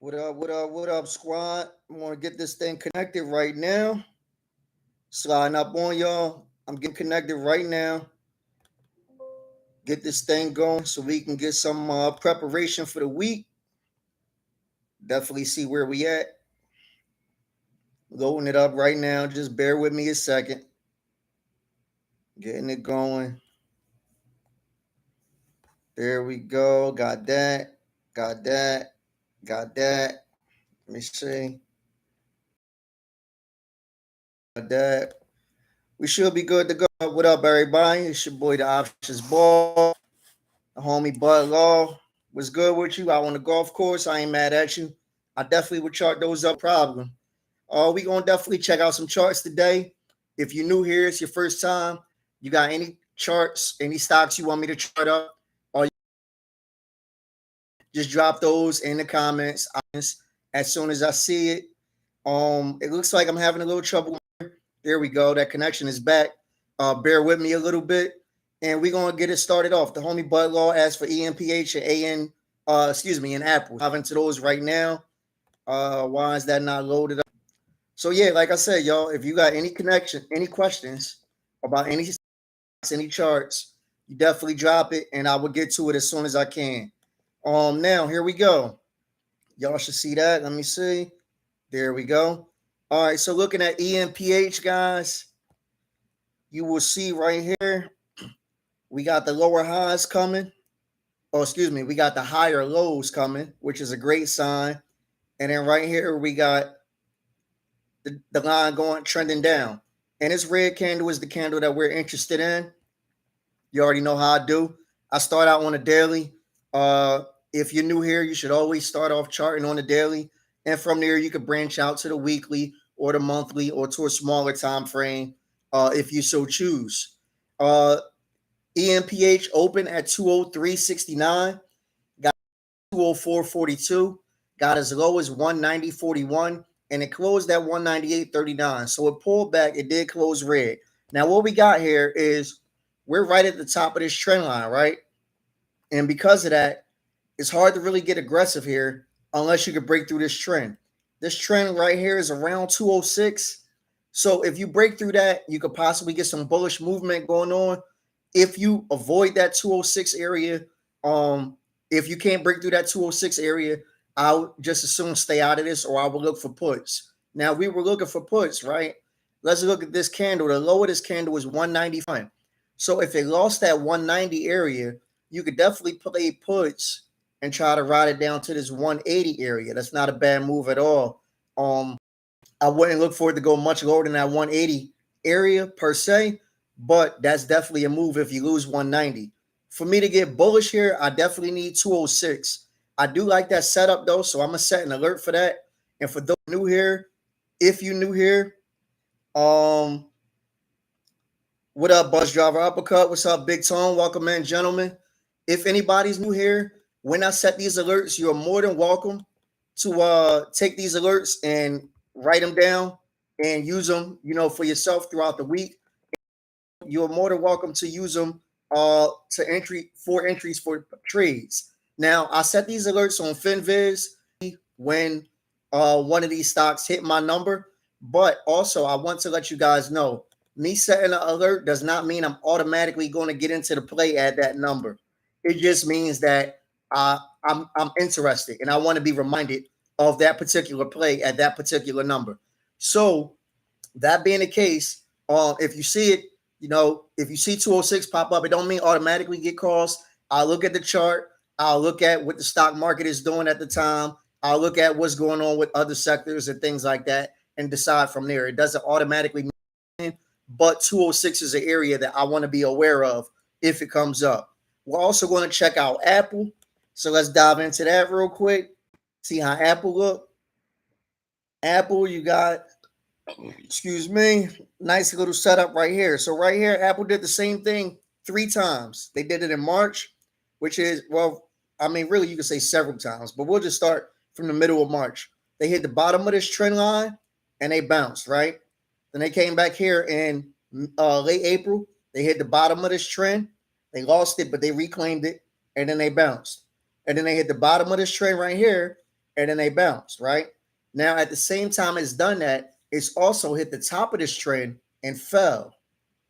What up, what up, what up, squad? I want to get this thing connected right now. Sliding up on y'all. I'm getting connected right now. Get this thing going so we can get some preparation for the week. Definitely see where we at. Loading it up right now. Just bear with me a second. Getting it going. There we go. Got that. Got that. Got that. Let me see. Got that. We should be good to go. What up, everybody? It's your boy, the Options Ball. The homie Bud Law. What's good with you? Out on the golf course. I ain't mad at you. I definitely would chart those up. Problem. We gonna definitely check out some charts today. If you're new here, it's your first time. You got any charts, any stocks you want me to chart up, or just drop those in the comments as soon as I see it. It looks like I'm having a little trouble. There we go. That connection is back. Bear with me a little bit, and we're gonna get it started off. The homie Bud Law asked for EMPH and AN, and Apple. Dive into those right now. Why is that not loaded up? So yeah, like I said, y'all, if you got any questions about any charts, you definitely drop it, and I will get to it as soon as I can. Now here we go. Y'all should see that. Let me see. There we go. All right, so looking at EMPH, guys, you will see right here, we got the lower highs coming. Oh, excuse me, we got the higher lows coming, which is a great sign. And then right here, we got the line going trending down. And this red candle is the candle that we're interested in. You already know how I do. I start out on a daily. If you're new here, you should always start off charting on the daily. And from there, you could branch out to the weekly or the monthly or to a smaller time frame if you so choose. EMPH open at 203.69, got 204.42, got as low as 190.41, and it closed at 198.39. So it pulled back. It did close red. Now, what we got here is we're right at the top of this trend line, right? And because of that, it's hard to really get aggressive here unless you could break through this trend. This trend right here is around 206. So if you break through that, you could possibly get some bullish movement going on. If you avoid that 206 area, if you can't break through that 206 area, I would just as soon stay out of this, or I would look for puts. Now we were looking for puts, right? Let's look at this candle. The low of this candle is 195. So if it lost that 190 area, you could definitely play puts and try to ride it down to this 180 area. That's not a bad move at all. I wouldn't look for it to go much lower than that 180 area per se, but that's definitely a move if you lose 190. For me to get bullish here, I definitely need 206. I do like that setup though, so I'm gonna set an alert for that. And for those new here, if you new here, what up, bus driver uppercut? What's up, Big Tone? Welcome in, gentlemen. If anybody's new here, when I set these alerts, you're more than welcome to take these alerts and write them down and use them, for yourself throughout the week. You're more than welcome to use them for entries for trades. Now, I set these alerts on FinViz when one of these stocks hit my number, but also I want to let you guys know, me setting an alert does not mean I'm automatically going to get into the play at that number. It just means that I'm interested and I want to be reminded of that particular play at that particular number. So that being the case, if you see it, if you see 206 pop up, it don't mean automatically get crossed. I'll look at the chart. I'll look at what the stock market is doing at the time. I'll look at what's going on with other sectors and things like that and decide from there. It doesn't automatically mean, but 206 is an area that I want to be aware of if it comes up. We're also going to check out Apple. So let's dive into that real quick. See how Apple look. Apple, you got, excuse me, nice little setup right here. So right here, Apple did the same thing 3 times. They did it in March, which is, really you could say several times, but we'll just start from the middle of March. They hit the bottom of this trend line and they bounced, right? Then they came back here in late April. They hit the bottom of this trend. They lost it, but they reclaimed it, and then they bounced. And then they hit the bottom of this trend right here, and then they bounced, right? Now, at the same time it's done that, it's also hit the top of this trend and fell.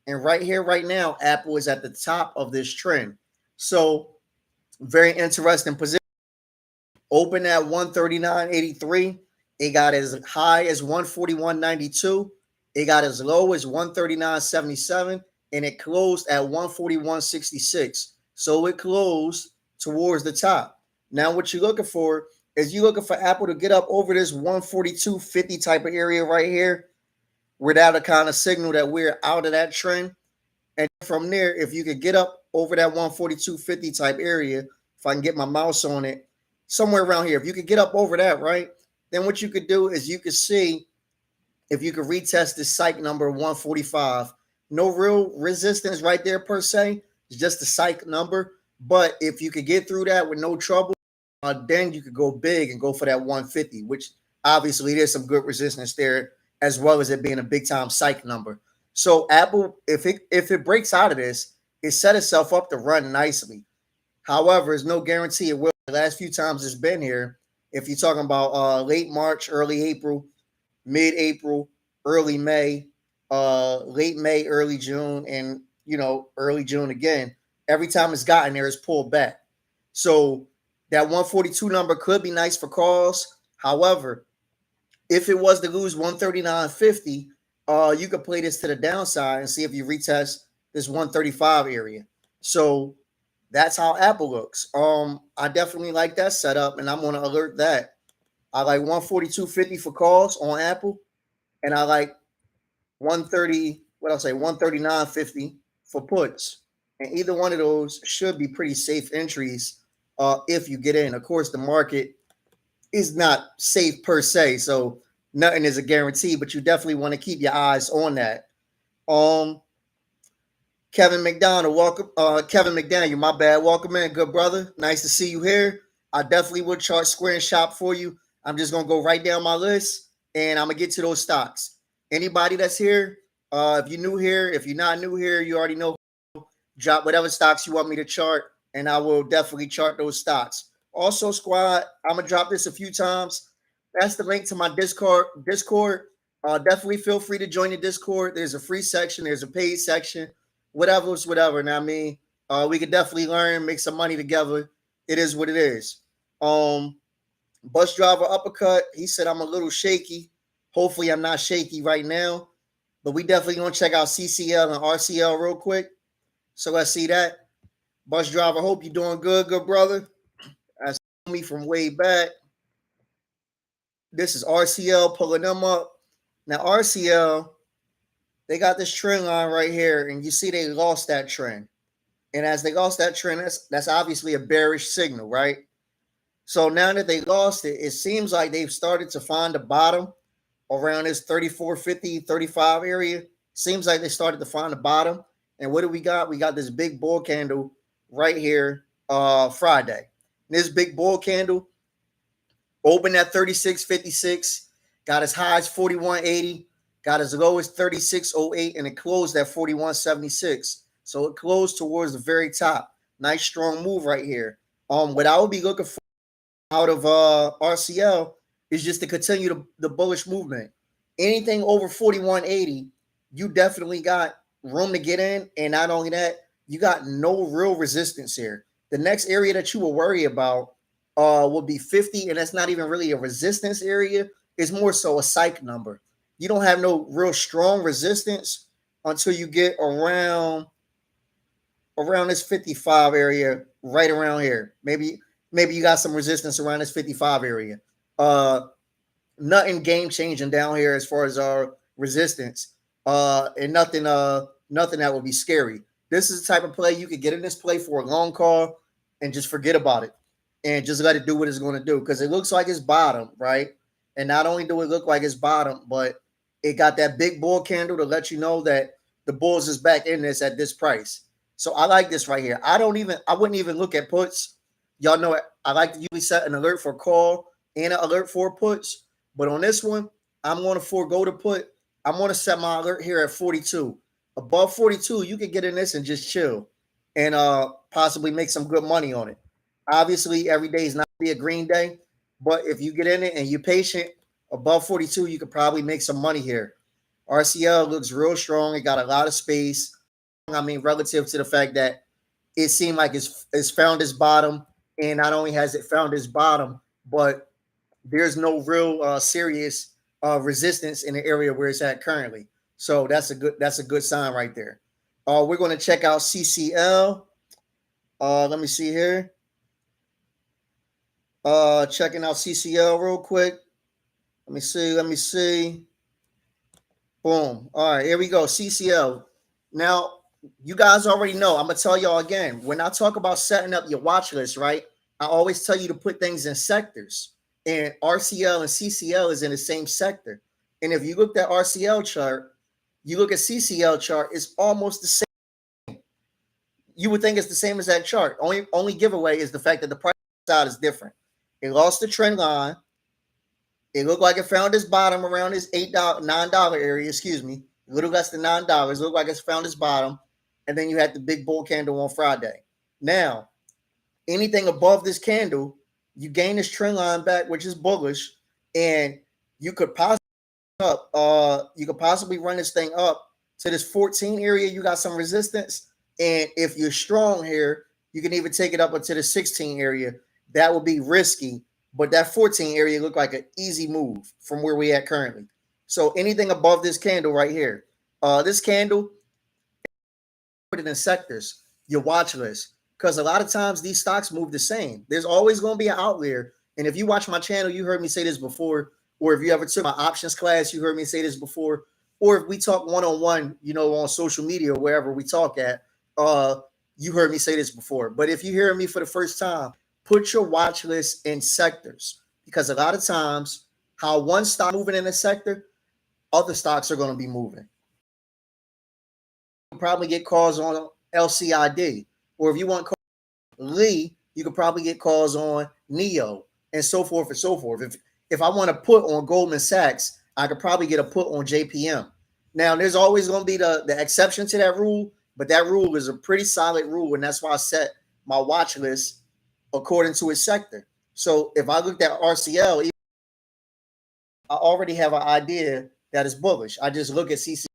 And right here, right now, Apple is at the top of this trend. So, very interesting position. Open at 139.83. It got as high as 141.92. It got as low as 139.77. And it closed at 141.66. So it closed towards the top. Now, what you're looking for is you're looking for Apple to get up over this 142.50 type of area right here, where that'll kind of signal that we're out of that trend. And from there, if you could get up over that 142.50 type area, if I can get my mouse on it, somewhere around here, if you could get up over that, right, then what you could do is you could see if you could retest this psych number 145. No real resistance right there per se. It's just the psych number. But if you could get through that with no trouble, then you could go big and go for that 150, which obviously there's some good resistance there, as well as it being a big time psych number. So Apple, if it breaks out of this, it set itself up to run nicely. However, there's no guarantee it will. The last few times it's been here, if you're talking about late March, early April, mid-April, early May, late May, early June, and early June again, every time it's gotten there, it's pulled back. So that 142 number could be nice for calls. However, if it was to lose 139.50, you could play this to the downside and see if you retest this 135 area. So that's how Apple looks. I definitely like that setup, and I'm going to alert that. I like 142.50 for calls on Apple, and I like 139.50 for puts. And either one of those should be pretty safe entries if you get in. Of course, the market is not safe per se, so nothing is a guarantee, but you definitely want to keep your eyes on that. Kevin McDonald, welcome. Kevin McDaniel, my bad. Welcome in, good brother. Nice to see you here. I definitely would chart Square and Shop for you. I'm just going to go right down my list, and I'm going to get to those stocks. Anybody that's here, if you're new here, if you're not new here, you already know, drop whatever stocks you want me to chart, and I will definitely chart those stocks. Also, squad, I'm going to drop this a few times. That's the link to my Discord. Definitely feel free to join the Discord. There's a free section. There's a paid section. Whatever's whatever. Now, I mean, we could definitely learn, make some money together. It is what it is. Bus driver uppercut. He said I'm a little shaky. Hopefully, I'm not shaky right now. But we definitely gonna check out CCL and RCL real quick. So let's see that. Bus driver, hope you're doing good brother. That's me from way back. This is RCL pulling them up. Now, RCL, they got this trend line right here, and you see they lost that trend. And as they lost that trend, that's obviously a bearish signal, right? So now that they lost it, it seems like they've started to find the bottom around this 34.50, 35 area. Seems like they started to find the bottom. And what do we got? We got this big bull candle right here Friday. This big bull candle opened at 36.56, got as high as 41.80, got as low as 36.08, and it closed at 41.76. So it closed towards the very top. Nice strong move right here. What I would be looking for out of RCL is just to continue the bullish movement. Anything over 41.80, you definitely got room to get in. And not only that, you got no real resistance here. The next area that you will worry about will be 50, and that's not even really a resistance area. It's more so a psych number. You don't have no real strong resistance until you get around this 55 area, right around here. Maybe you got some resistance around this 55 area. Nothing game changing down here as far as our resistance. And nothing that would be scary. This is the type of play you could get in this play for a long call and just forget about it and just let it do what it's going to do, because it looks like it's bottom, right? And not only do it look like it's bottom, but it got that big bull candle to let you know that the bulls is back in this at this price. So I like this right here. I wouldn't even look at puts. Y'all know I like to usually set an alert for call and an alert for puts. But on this one, I'm going to forego the put. I'm going to set my alert here at 42. Above 42, you can get in this and just chill and possibly make some good money on it. Obviously, every day is not be a green day. But if you get in it and you're patient, above 42, you could probably make some money here. RCL looks real strong. It got a lot of space. I mean, relative to the fact that it seemed like it's found its bottom, and not only has it found its bottom, but there's no real serious resistance in the area where it's at currently. So that's a good sign right there. We're going to check out CCL. Let me see here. Checking out CCL real quick. Let me see. Boom. All right, here we go. CCL. Now, you guys already know. I'm gonna tell y'all again. When I talk about setting up your watch list, right? I always tell you to put things in sectors. And RCL and CCL is in the same sector. And if you look at RCL chart, you look at CCL chart, it's almost the same. You would think it's the same as that chart. Only giveaway is the fact that the price side is different. It lost the trend line. It looked like it found its bottom around this $9 area, excuse me, a little less than $9. It looked like it's found its bottom. And then you had the big bull candle on Friday. Now, anything above this candle, you gain this trend line back, which is bullish, and you could possibly run this thing up to this 14 area. You got some resistance. And if you're strong here, you can even take it up into the 16 area. That would be risky. But that 14 area looked like an easy move from where we at currently. So anything above this candle right here, this candle, put it in sectors, your watch list. Because a lot of times these stocks move the same. There's always going to be an outlier. And if you watch my channel, you heard me say this before. Or if you ever took my options class, you heard me say this before. Or if we talk one-on-one, on social media or wherever we talk at, you heard me say this before. But if you hear me for the first time, put your watch list in sectors, because a lot of times how one stock moving in a sector, other stocks are going to be moving. You'll probably get calls on LCID, or if you want Lee, you could probably get calls on NEO, and so forth and so forth. If I want to put on Goldman Sachs, I could probably get a put on JPM. Now, there's always going to be the exception to that rule, but that rule is a pretty solid rule, and that's why I set my watch list according to its sector. So if I looked at RCL, I already have an idea that is bullish. I just look at CC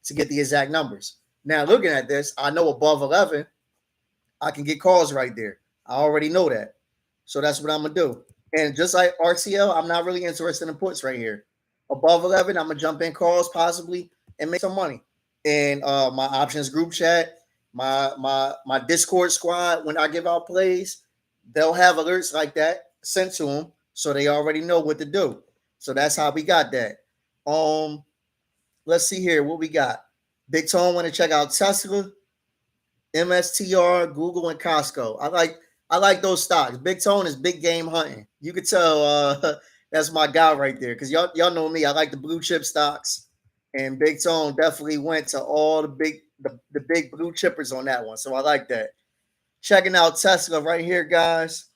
to get the exact numbers. Now, looking at this, I know above 11, I can get calls right there. I already know that. So that's what I'm going to do. And just like RCL, I'm not really interested in puts right here. Above 11, I'm going to jump in calls possibly and make some money. And my options group chat, my Discord squad, when I give out plays, they'll have alerts like that sent to them, so they already know what to do. So that's how we got that. Let's see here what we got. Big Tone want to check out Tesla, MSTR, Google, and Costco. I like those stocks. Big Tone is big game hunting. You could tell that's my guy right there, because y'all know me. I like the blue chip stocks, and Big Tone definitely went to all the big blue chippers on that one. So I like that. Checking out Tesla right here, guys.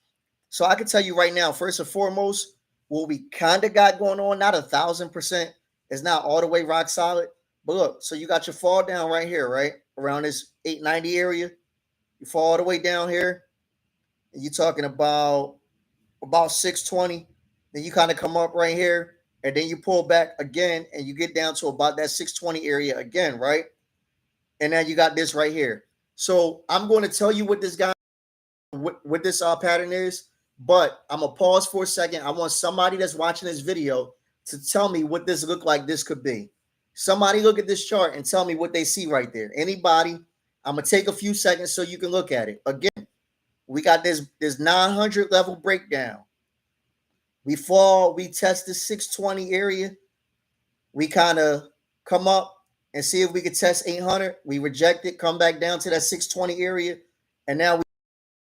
So I can tell you right now, first and foremost, what we kind of got going on, not 1,000%, it's not all the way rock solid. But look, so you got your fall down right here, right? Around this 890 area. You fall all the way down here. And you're talking about 620. Then you kind of come up right here. And then you pull back again. And you get down to about that 620 area again, right? And now you got this right here. So I'm going to tell you what this guy, what this pattern is, but I'm gonna pause for a second. I want somebody that's watching this video to tell me what this look like. This could be. Somebody look at this chart and tell me what they see right there. Anybody? I'm gonna take a few seconds so you can look at it. Again, we got this 900 level breakdown. We fall, we test the 620 area. We kind of come up and see if we could test 800. We reject it, come back down to that 620 area, and now we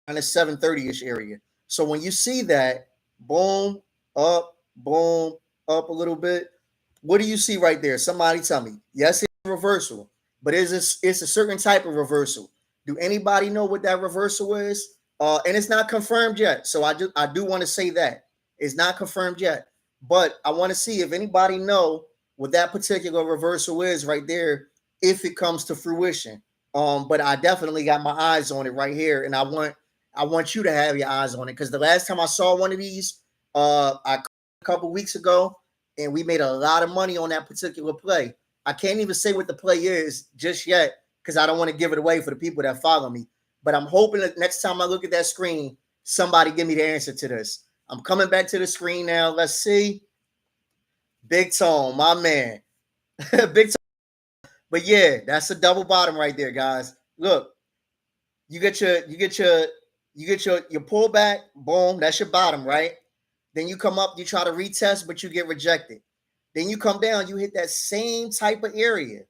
on the 730-ish area. So when you see that, boom, up a little bit, what do you see right there? Somebody tell me. Yes, it's a reversal, but it's a certain type of reversal. Do anybody know what that reversal is? And it's not confirmed yet. So I do want to say that it's not confirmed yet, but I want to see if anybody know what that particular reversal is right there, if it comes to fruition. But I definitely got my eyes on it right here, and I want you to have your eyes on it, because the last time I saw one of these, A couple weeks ago, and we made a lot of money on that particular play. I can't even say what the play is just yet because I don't want to give it away for the people that follow me. But I'm hoping that next time I look at that screen, somebody give me the answer to this. I'm coming back to the screen now. Let's see. Big Tone, my man. Big Tone. But yeah, that's a double bottom right there, guys. Look, you get your pullback, boom, that's your bottom, right? Then you come up, you try to retest, but you get rejected. Then you come down, you hit that same type of area.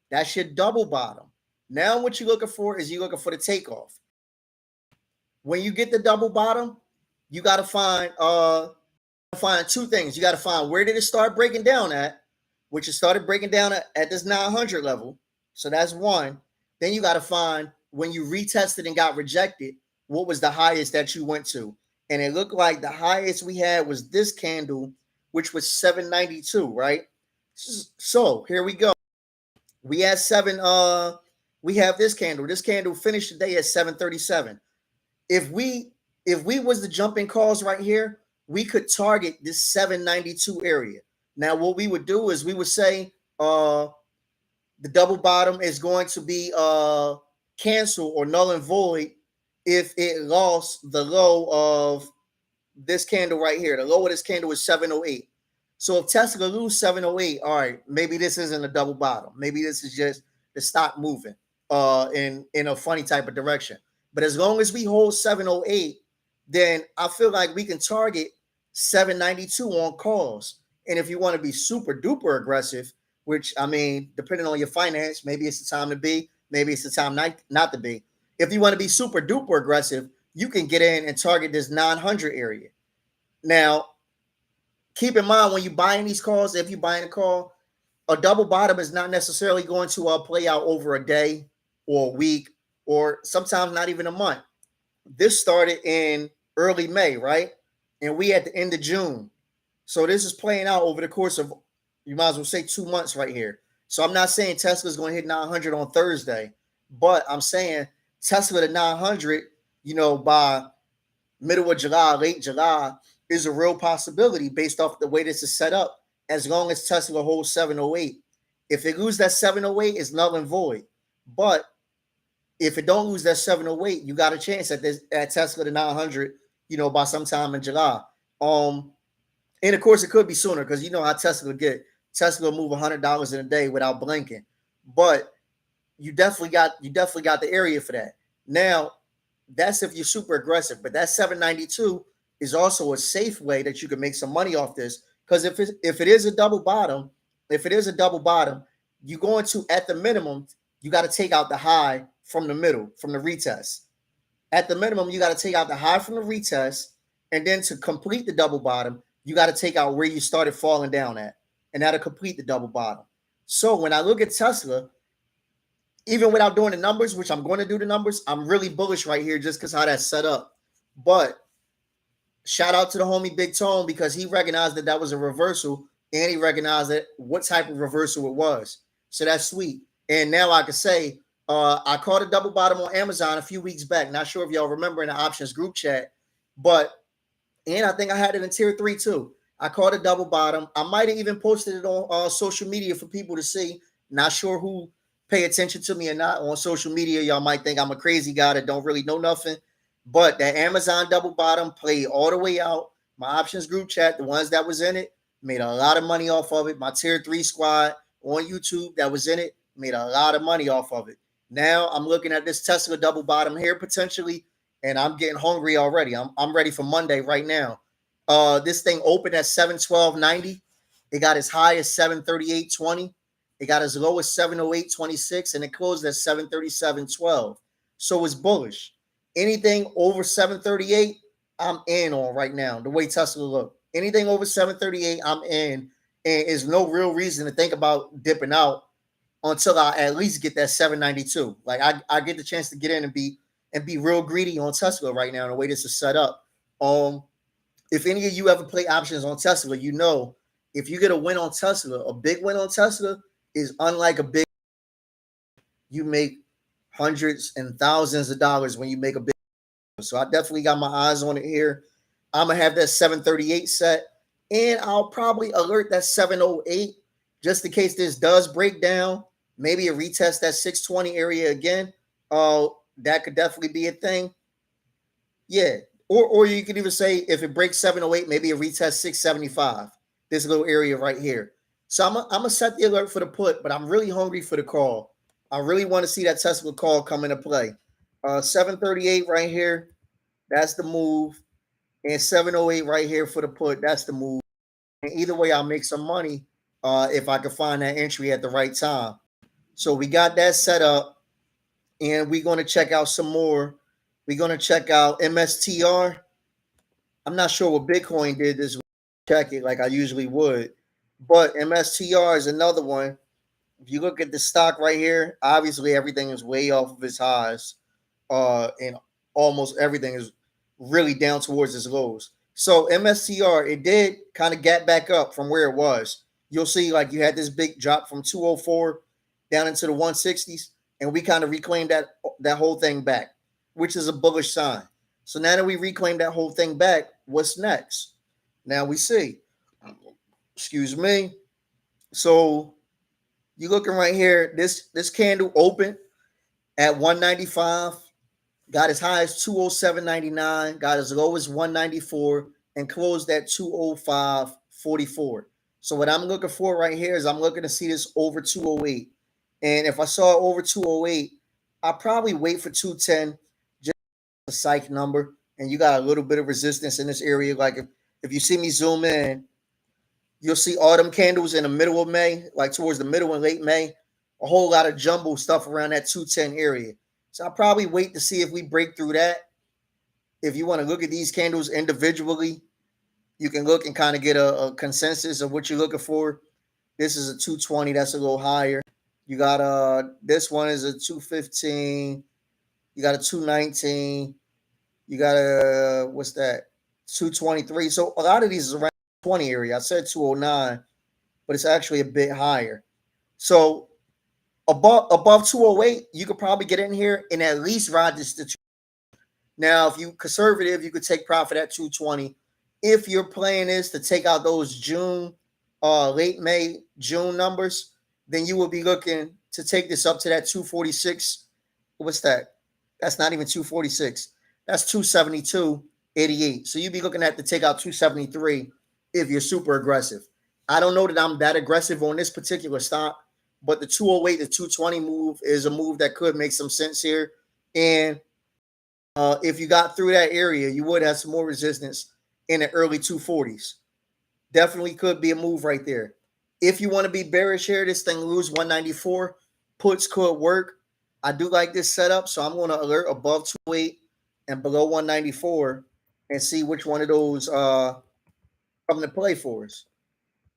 That's your double bottom. Now what you're looking for is you're looking for the takeoff. When you get the double bottom, you got to find two things. You got to find where did it start breaking down at, which it started breaking down at this 900 level. So that's one. Then you got to find when you retested and got rejected, what was the highest that you went to? And it looked like the highest we had was this candle, which was 792, right? So here we go. We had we have this candle. This candle finished the day at 737. If we was the jumping calls right here, we could target this 792 area. Now, what we would do is we would say the double bottom is going to be cancel or null and void if it lost the low of this candle right here. The low of this candle is 708. So if Tesla lose 708, all right, maybe this isn't a double bottom. Maybe this is just the stock moving in a funny type of direction. But as long as we hold 708, then I feel like we can target 792 on calls. And if you want to be super duper aggressive, which I mean, depending on your finance, maybe it's the time to be, maybe it's the time not to be. If you want to be super duper aggressive, you can get in and target this 900 area. Now, keep in mind when you're buying these calls, if you're buying a call, a double bottom is not necessarily going to play out over a day or a week or sometimes not even a month. This started in early May, right? And we at the end of June. So this is playing out over the course of, you might as well say 2 months right here. So I'm not saying Tesla's going to hit 900 on Thursday, but I'm saying Tesla to 900, by middle of July, late July, is a real possibility based off the way this is set up, as long as Tesla holds 708. If they lose that 708, it's null and void. But if it don't lose that 708, you got a chance at Tesla to 900, by sometime in July. And of course it could be sooner because you know how Tesla get. Tesla will move $100 in a day without blinking. But you definitely got the area for that. Now, that's if you're super aggressive, but that 792 is also a safe way that you can make some money off this. Because if it is a double bottom, you're going to, at the minimum, you got to take out the high from the middle, from the retest. At the minimum, you got to take out the high from the retest, and then to complete the double bottom, you got to take out where you started falling down at, and that'll complete the double bottom. So when I look at Tesla, even without doing the numbers, which I'm going to do the numbers, I'm really bullish right here just because how that's set up. But shout out to the homie Big Tone because he recognized that was a reversal, and he recognized that what type of reversal it was. So that's sweet. And now I can say I caught a double bottom on Amazon a few weeks back. Not sure if y'all remember in the options group chat, and I think I had it in tier 3 too. I caught a double bottom. I might have even posted it on social media for people to see. Not sure who pay attention to me or not on social media. Y'all might think I'm a crazy guy that don't really know nothing. But that Amazon double bottom played all the way out. My options group chat, the ones that was in it, made a lot of money off of it. My tier 3 squad on YouTube that was in it made a lot of money off of it. Now I'm looking at this Tesla double bottom here potentially, and I'm getting hungry already. I'm ready for Monday right now. This thing opened at 712.90. It got as high as 738.20. It got as low as 708.26, and it closed at 737.12. So it's bullish. Anything over 738, I'm in on right now. The way Tesla look, anything over 738, I'm in, and there's no real reason to think about dipping out until I at least get that 792. Like I get the chance to get in and be real greedy on Tesla right now. The way this is set up. If any of you ever play options on Tesla, you know if you get a win on Tesla, a big win on Tesla is unlike a big. You make hundreds and thousands of dollars when you make a big. So I definitely got my eyes on it here. I'm gonna have that 738 set, and I'll probably alert that 708 just in case this does break down. Maybe a retest that 620 area again. That could definitely be a thing. Yeah. Or you could even say if it breaks 708, maybe a retest 675. This little area right here. So I'm gonna set the alert for the put, but I'm really hungry for the call. I really want to see that Tesla call come into play. 738 right here. That's the move. And 708 right here for the put. That's the move. And either way, I'll make some money if I can find that entry at the right time. So we got that set up, and we're going to check out some more. We're going to check out MSTR. I'm not sure what Bitcoin did this week. Check it like I usually would. But MSTR is another one. If you look at the stock right here, obviously everything is way off of its highs. And almost everything is really down towards its lows. So MSTR, it did kind of get back up from where it was. You'll see like you had this big drop from 204 down into the 160s, and we kind of reclaimed that whole thing back, which is a bullish sign. So now that we reclaimed that whole thing back, what's next? Now we see. Excuse me. So you're looking right here. This candle opened at 195, got as high as 207.99, got as low as 194, and closed at 205.44. So what I'm looking for right here is I'm looking to see this over 208. And if I saw it over 208, I'll probably wait for 210, just a psych number. And you got a little bit of resistance in this area. Like if you see me zoom in, you'll see autumn candles in the middle of May, like towards the middle and late May, a whole lot of jumbo stuff around that 210 area. So I'll probably wait to see if we break through that. If you want to look at these candles individually, you can look and kind of get a consensus of what you're looking for. This is a 220, that's a little higher. You got this one is a 215. You got a 219. You got a what's that? 223. So a lot of these is around 20 area. I said 209, but it's actually a bit higher. So above 208, you could probably get in here and at least ride this to 2. Now, if you conservative, you could take profit at 220. If your plan is to take out those late May, June numbers, then you will be looking to take this up to that 246. What's that? That's not even 246. That's 272.88. So you'd be looking at to take out 273 if you're super aggressive. I don't know that I'm that aggressive on this particular stock, but the 208 to 220 move is a move that could make some sense here. And if you got through that area, you would have some more resistance in the early 240s. Definitely could be a move right there. If you want to be bearish here, this thing lose 194, puts could work. I do like this setup, so I'm going to alert above 208 and below 194 and see which one of those come to play for us.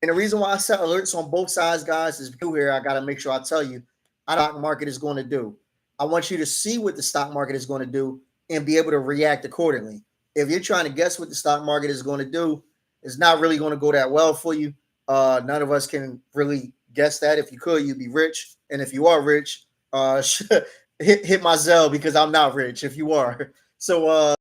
And the reason why I set alerts on both sides, guys, is here. I got to make sure I tell you how the stock market is going to do. I want you to see what the stock market is going to do and be able to react accordingly. If you're trying to guess what the stock market is going to do, it's not really going to go that well for you. None of us can really guess that. If you could, you'd be rich. And if you are rich, hit my Zelle because I'm not rich if you are. So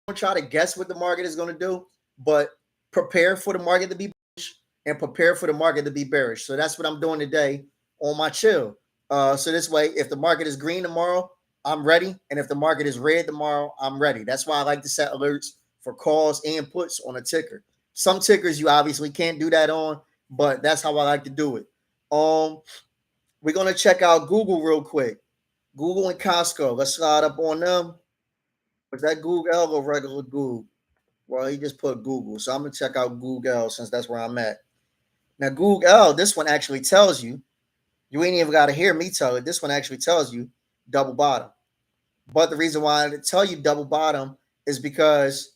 don't try to guess what the market is going to do, but prepare for the market to be bullish and prepare for the market to be bearish. So that's what I'm doing today on my chill. So this way, if the market is green tomorrow, I'm ready. And if the market is red tomorrow, I'm ready. That's why I like to set alerts for calls and puts on a ticker. Some tickers you obviously can't do that on, but that's how I like to do it. We're going to check out Google real quick. Google and Costco. Let's slide up on them. Was that Google or regular Google? Well, he just put Google. So I'm going to check out Google since that's where I'm at. Now, Google, this one actually tells you, you ain't even got to hear me tell it. This one actually tells you double bottom. But the reason why I tell you double bottom is because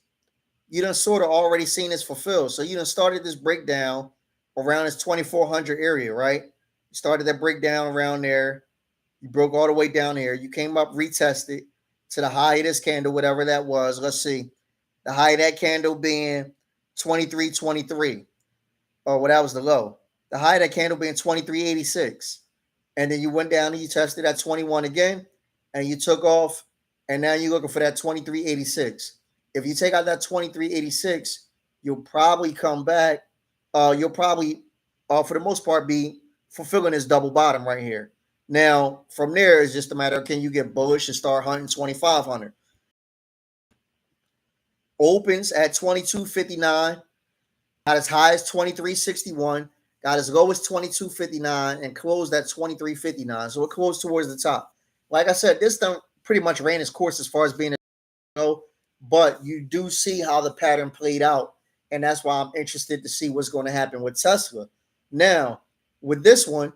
you done sort of already seen this fulfilled. So you done started this breakdown around this 2400 area, right? You started that breakdown around there. You broke all the way down here. You came up, retested to the high of this candle, whatever that was. Let's see. The high of that candle being 23.23. Oh, well, that was the low. The high of that candle being 23.86. And then you went down and you tested at 21 again, and you took off, and now you're looking for that 23.86. If you take out that 2386, you'll probably come back. You'll probably, for the most part, be fulfilling this double bottom right here. Now, from there, it's just a matter of can you get bullish and start hunting 2500. Opens at 2259, got as high as 2361, got as low as 2259, and closed at 2359. So it closed towards the top. Like I said, this done pretty much ran its course as far as being a but you do see how the pattern played out, and that's why I'm interested to see what's going to happen with Tesla. Now, with this one,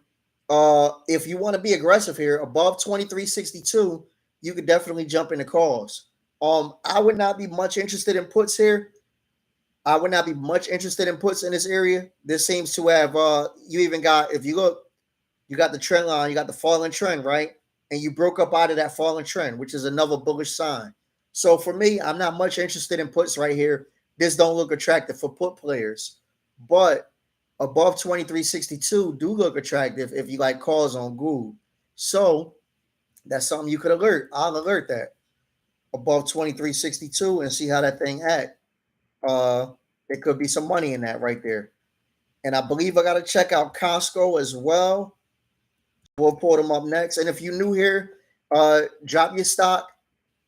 if you want to be aggressive here, above 2362, you could definitely jump into calls. I would not be much interested in puts here. I would not be much interested in puts in this area. This seems to have you even got, if you look, you got the trend line, you got the falling trend, right? And you broke up out of that falling trend, which is another bullish sign. So for me, I'm not much interested in puts right here. This don't look attractive for put players. But above 2362 do look attractive if you like calls on Google. So that's something you could alert. I'll alert that above 2362 and see how that thing act. There could be some money in that right there. And I believe I got to check out Costco as well. We'll pull them up next. And if you're new here, drop your stock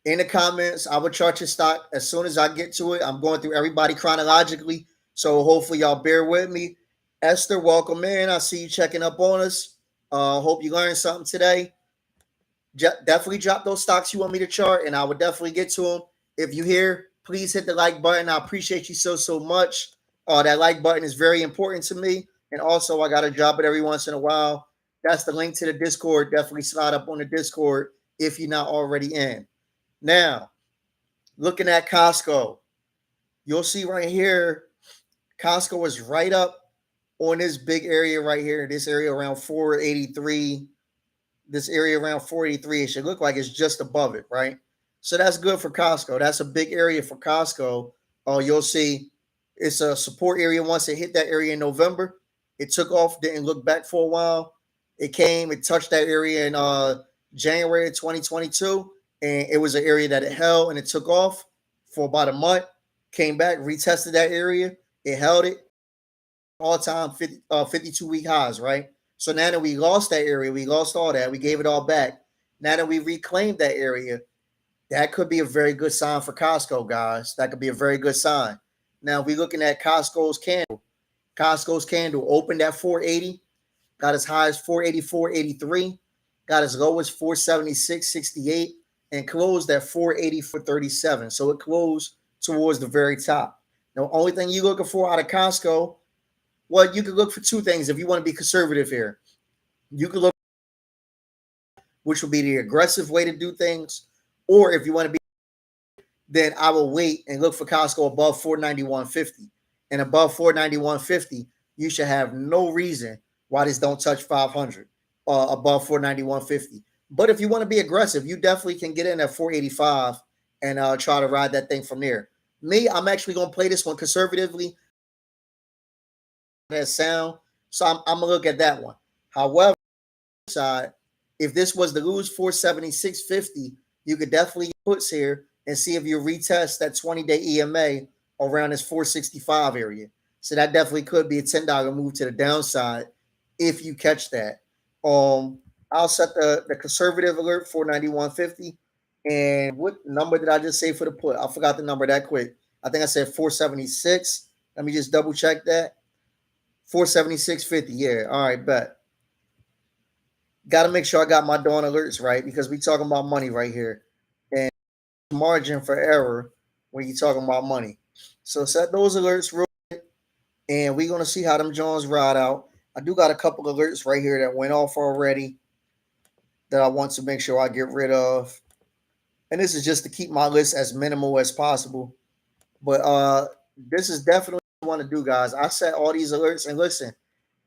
in the comments. I will chart your stock as soon as I get to it. I'm going through everybody chronologically. So hopefully y'all bear with me. Esther, welcome in. I see you checking up on us. Hope you learned something today. Definitely drop those stocks you want me to chart, and I will definitely get to them. If you're here, please hit the like button. I appreciate you so much. That like button is very important to me. And also, I got to drop it every once in a while. That's the link to the Discord. Definitely slide up on the Discord if you're not already in. Now, looking at Costco, you'll see right here, Costco is right up on this big area right here. This area around 483. This area around 483. It should look like it's just above it, right? So that's good for Costco. That's a big area for Costco. You'll see it's a support area. Once it hit that area in November, it took off, didn't look back for a while. It touched that area in January of 2022, and it was an area that it held and it took off for about a month, came back, retested that area, it held it, all-time 52-week highs, right? So now that we lost that area, we lost all that, we gave it all back. Now that we reclaimed that area, that could be a very good sign for Costco, guys. That could be a very good sign. Now, we're looking at Costco's candle. Costco's candle opened at 480, got as high as 484.83, got as low as 476.68, and closed at 484.37. So it closed towards the very top. Now, the only thing you're looking for out of Costco, well, you can look for two things if you want to be conservative here. You can look, which will be the aggressive way to do things, or if you want to be, then I will wait and look for Costco above 491.50. And above 491.50, you should have no reason why this don't touch 500 above 491.50. But if you want to be aggressive, you definitely can get in at 485 and try to ride that thing from there. Me, I'm actually going to play this one conservatively. That sound. So I'm going to look at that one. However, side, if this was to lose 476.50, you could definitely puts here and see if you retest that 20-day EMA around this 465 area. So that definitely could be a $10 move to the downside if you catch that. I'll set the conservative alert 491.50. And what number did I just say for the put? I forgot the number that quick. I think I said 476. Let me just double check that. 476.50. Yeah. All right, bet. Got to make sure I got my dawn alerts right because we talking about money right here. And margin for error when you're talking about money. So set those alerts real quick, and we're going to see how them Jones ride out. I do got a couple alerts right here that went off already that I want to make sure I get rid of. And this is just to keep my list as minimal as possible. But this is definitely what I want to do, guys. I set all these alerts, and listen,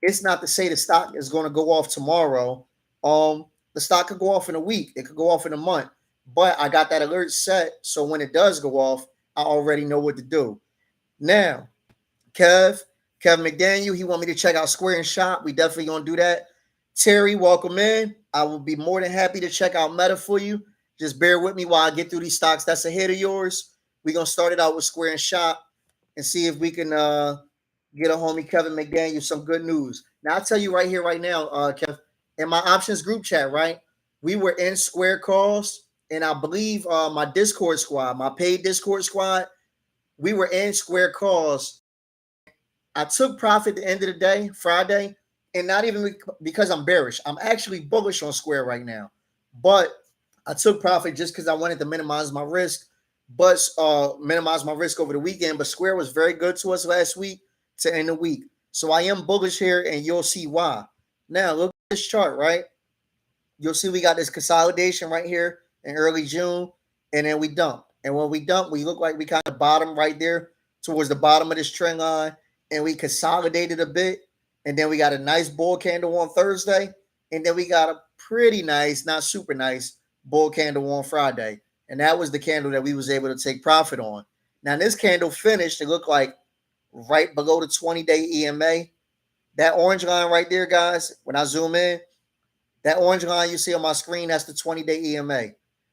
it's not to say the stock is going to go off tomorrow. The stock could go off in a week. It could go off in a month. But I got that alert set, so when it does go off, I already know what to do. Now, Kevin McDaniel, he want me to check out Square and Shop. We definitely going to do that. Terry, welcome in. I will be more than happy to check out Meta for you. Just bear with me while I get through these stocks that's ahead of yours. We're gonna start it out with Square and Shop and see if we can get a homie Kevin McDaniel some good news. Now I'll tell you right here, right now, Kev, in my options group chat, right? We were in Square calls, and I believe my Discord squad, my paid Discord squad, we were in Square calls. I took profit at the end of the day, Friday, and not even because I'm bearish. I'm actually bullish on Square right now, but I took profit just because I wanted to minimize my risk, but minimize my risk over the weekend. But Square was very good to us last week to end the week, so I am bullish here, and you'll see why. Now look at this chart, right? You'll see we got this consolidation right here in early June, and then we dump. And when we dump, we look like we kind of bottom right there towards the bottom of this trend line, and we consolidated a bit. And then we got a nice bull candle on Thursday, and then we got a pretty nice, not super nice, bull candle on Friday. And that was the candle that we was able to take profit on. Now this candle finished, it looked like right below the 20-day EMA. That orange line right there, guys, when I zoom in, that orange line you see on my screen, that's the 20-day EMA.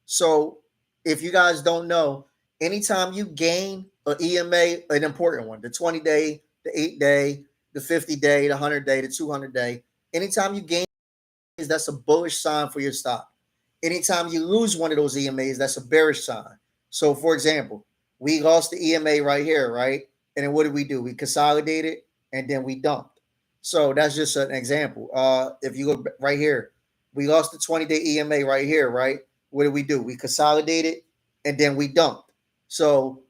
So if you guys don't know, anytime you gain an EMA, an important one, the 20-day, the 8-day, the 50-day, the 100-day, the 200-day, anytime you gain, that's a bullish sign for your stock. Anytime you lose one of those EMAs, that's a bearish sign. So for example, we lost the EMA right here, right? And then what did we do? We consolidated and then we dumped. So that's just an example. If you look right here, we lost the 20-day EMA right here, right? What did we do? We consolidated and then we dumped. So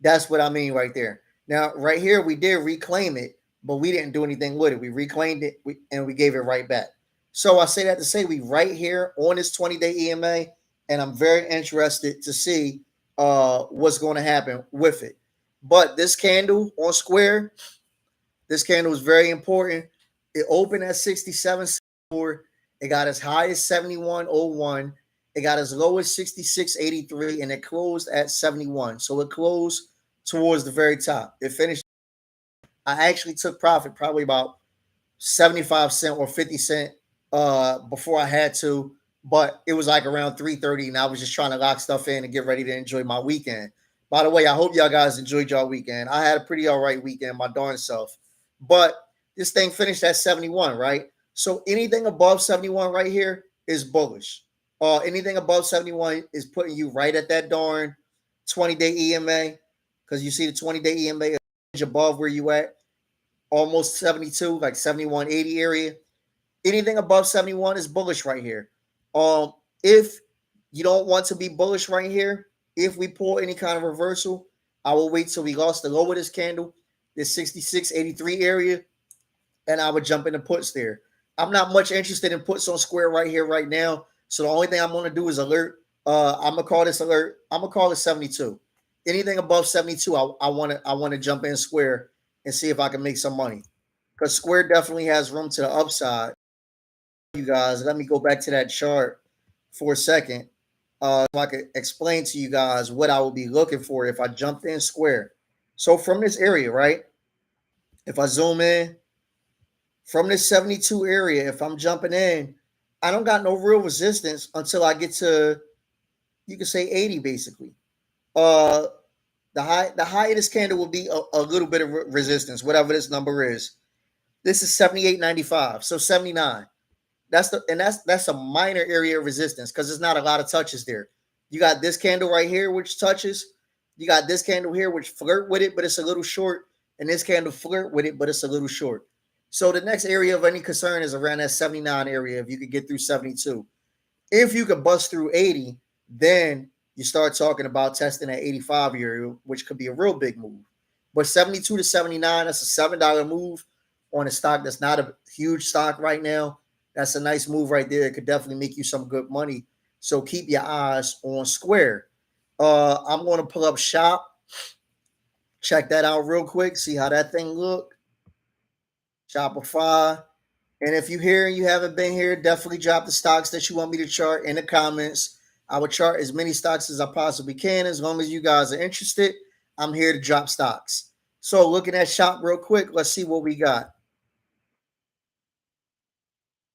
that's what I mean right there. Now, right here, we did reclaim it, but we didn't do anything with it. We reclaimed it and we gave it right back. So I say that to say we right here on this 20-day EMA, and I'm very interested to see what's going to happen with it. But this candle on Square, this candle is very important. It opened at 67.74. It got as high as 71.01. It got as low as 66.83, and it closed at 71. So it closed towards the very top. It finished. I actually took profit probably about 75 cent or 50 cent before I had to, but it was like around 3:30, and I was just trying to lock stuff in and get ready to enjoy my weekend. By the way, I hope y'all guys enjoyed y'all weekend. I had a pretty all right weekend, my darn self. But this thing finished at 71, right? So anything above 71 right here is bullish. Anything above 71 is putting you right at that darn 20-day EMA, because you see the 20-day EMA above where you at, almost 72, like 71.80 area. Anything above 71 is bullish right here. If you don't want to be bullish right here, if we pull any kind of reversal, I will wait till we lost the low of this candle, this 66.83 area, and I would jump into puts there. I'm not much interested in puts on Square right here, right now. So the only thing I'm going to do is alert. I'm gonna call this alert. I'm gonna call it 72. Anything above 72, I want to jump in Square and see if I can make some money, because Square definitely has room to the upside. You guys, let me go back to that chart for a second, so I can explain to you guys what I would be looking for if I jumped in Square. So from this area, right? If I zoom in from this 72 area, if I'm jumping in, I don't got no real resistance until I get to, you can say 80 basically. Uh, the high of this candle will be a little bit of resistance, whatever this number is. This is 78.95, so 79. That's a minor area of resistance because there's not a lot of touches there. You got this candle right here, which touches. You got this candle here, which flirt with it, but it's a little short. And this candle flirt with it, but it's a little short. So the next area of any concern is around that 79 area. If you could get through 72, if you could bust through 80, then you start talking about testing that 85 area, which could be a real big move. But 72 to 79, that's a $7 move on a stock that's not a huge stock right now. That's a nice move right there. It could definitely make you some good money. So keep your eyes on Square. I'm going to pull up Shop. Check that out real quick. See how that thing look. Shopify. And if you're here and you haven't been here, definitely drop the stocks that you want me to chart in the comments. I will chart as many stocks as I possibly can. As long as you guys are interested, I'm here to drop stocks. So looking at Shop real quick, let's see what we got.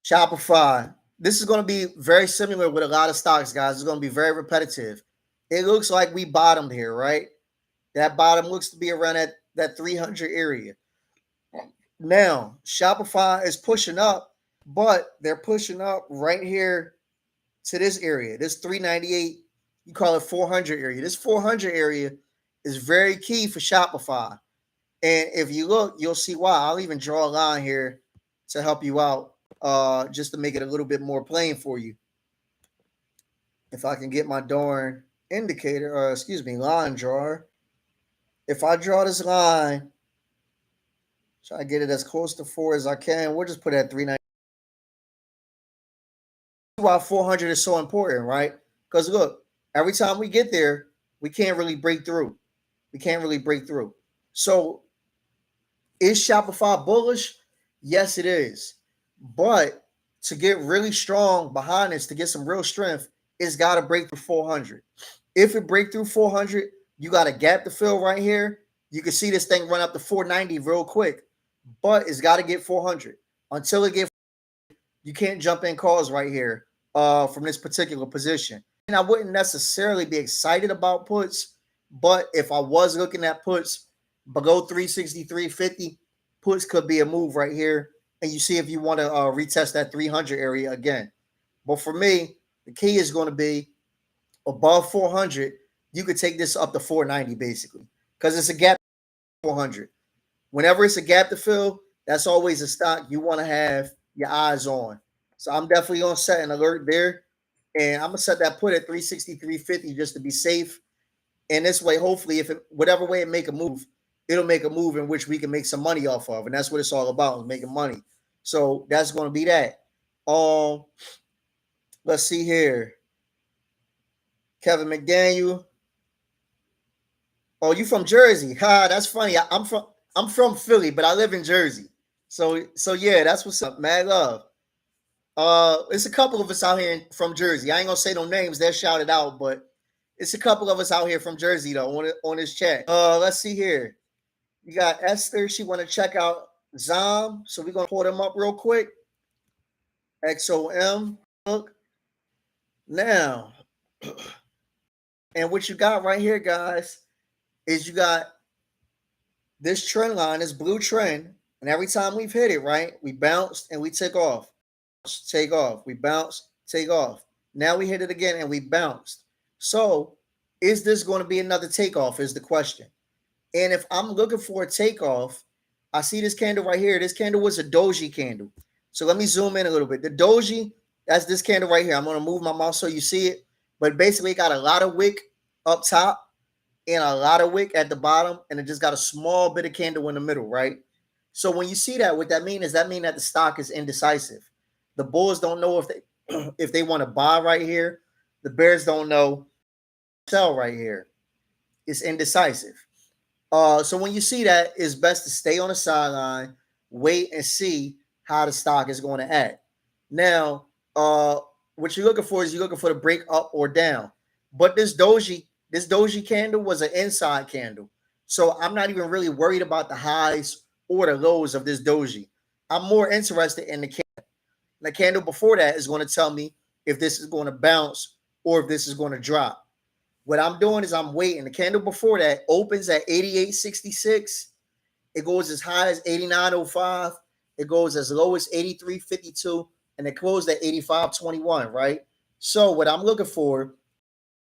Shopify. This is going to be very similar with a lot of stocks, guys. It's going to be very repetitive. it looks like we bottomed here, right? That bottom looks to be around that 300 area. Now, Shopify is pushing up, but they're pushing up right here to this area, this 398, you call it 400 area. This 400 area is very key for Shopify. And if you look, you'll see why. I'll even draw a line here to help you out, just to make it a little bit more plain for you. If I can get my darn indicator, or excuse me, line drawer. If I draw this line, try to get it as close to 4 as I can. We'll just put it at 390. Why 400 is so important, right? Because look, every time we get there, we can't really break through. We can't really break through. So is Shopify bullish? Yes, it is. But to get really strong behind this, to get some real strength, it's got to break through 400. If it break through 400, you got a gap to fill right here. You can see this thing run up to 490 real quick, but it's got to get 400. Until it gets, you can't jump in calls right here from this particular position. And I wouldn't necessarily be excited about puts, but if I was looking at puts below 363.50, puts could be a move right here. And you see if you want to retest that 300 area again. But for me, the key is going to be above 400. You could take this up to 490 basically, because it's a gap to 400. Whenever it's a gap to fill, that's always a stock you want to have your eyes on. So I'm definitely going to set an alert there. And I'm going to set that put at 363.50 just to be safe. And this way, hopefully, if it, whatever way it make a move, it'll make a move in which we can make some money off of. And that's what it's all about, is making money. So that's going to be that. Let's see here. Kevin McDaniel. Oh, you from Jersey? Ha, that's funny. I'm from Philly, but I live in Jersey. So yeah, that's what's up. Mad love. It's a couple of us out here from Jersey. I ain't gonna say no names, they're shouted out, but it's a couple of us out here from Jersey though on this chat. Let's see here. You got Esther. She want to check out Zom, so we're gonna pull them up real quick. XOM. Look now, and what you got right here, guys, is you got this trend line, this blue trend, and every time we've hit it, right, we bounced and we take off. Take off. We bounce, take off. Now we hit it again and we bounced. So is this going to be another takeoff is the question. And if I'm looking for a takeoff, I see this candle right here. This candle was a doji candle. So let me zoom in a little bit. The doji, that's this candle right here. I'm going to move my mouse so you see it. But basically it got a lot of wick up top and a lot of wick at the bottom. And it just got a small bit of candle in the middle, right? So when you see that, what that means is that means that the stock is indecisive. The bulls don't know if they want to buy right here. The bears don't know sell right here. It's indecisive. So when you see that, it's best to stay on the sideline, wait and see how the stock is going to act. Now, what you're looking for is you're looking for the break up or down. But this doji candle was an inside candle. So I'm not even really worried about the highs or the lows of this doji. I'm more interested in the candle. The candle before that is going to tell me if this is going to bounce or if this is going to drop. What I'm doing is I'm waiting. The candle before that opens at 88.66. It goes as high as 89.05. It goes as low as 83.52. And it closed at 85.21, right? So what I'm looking for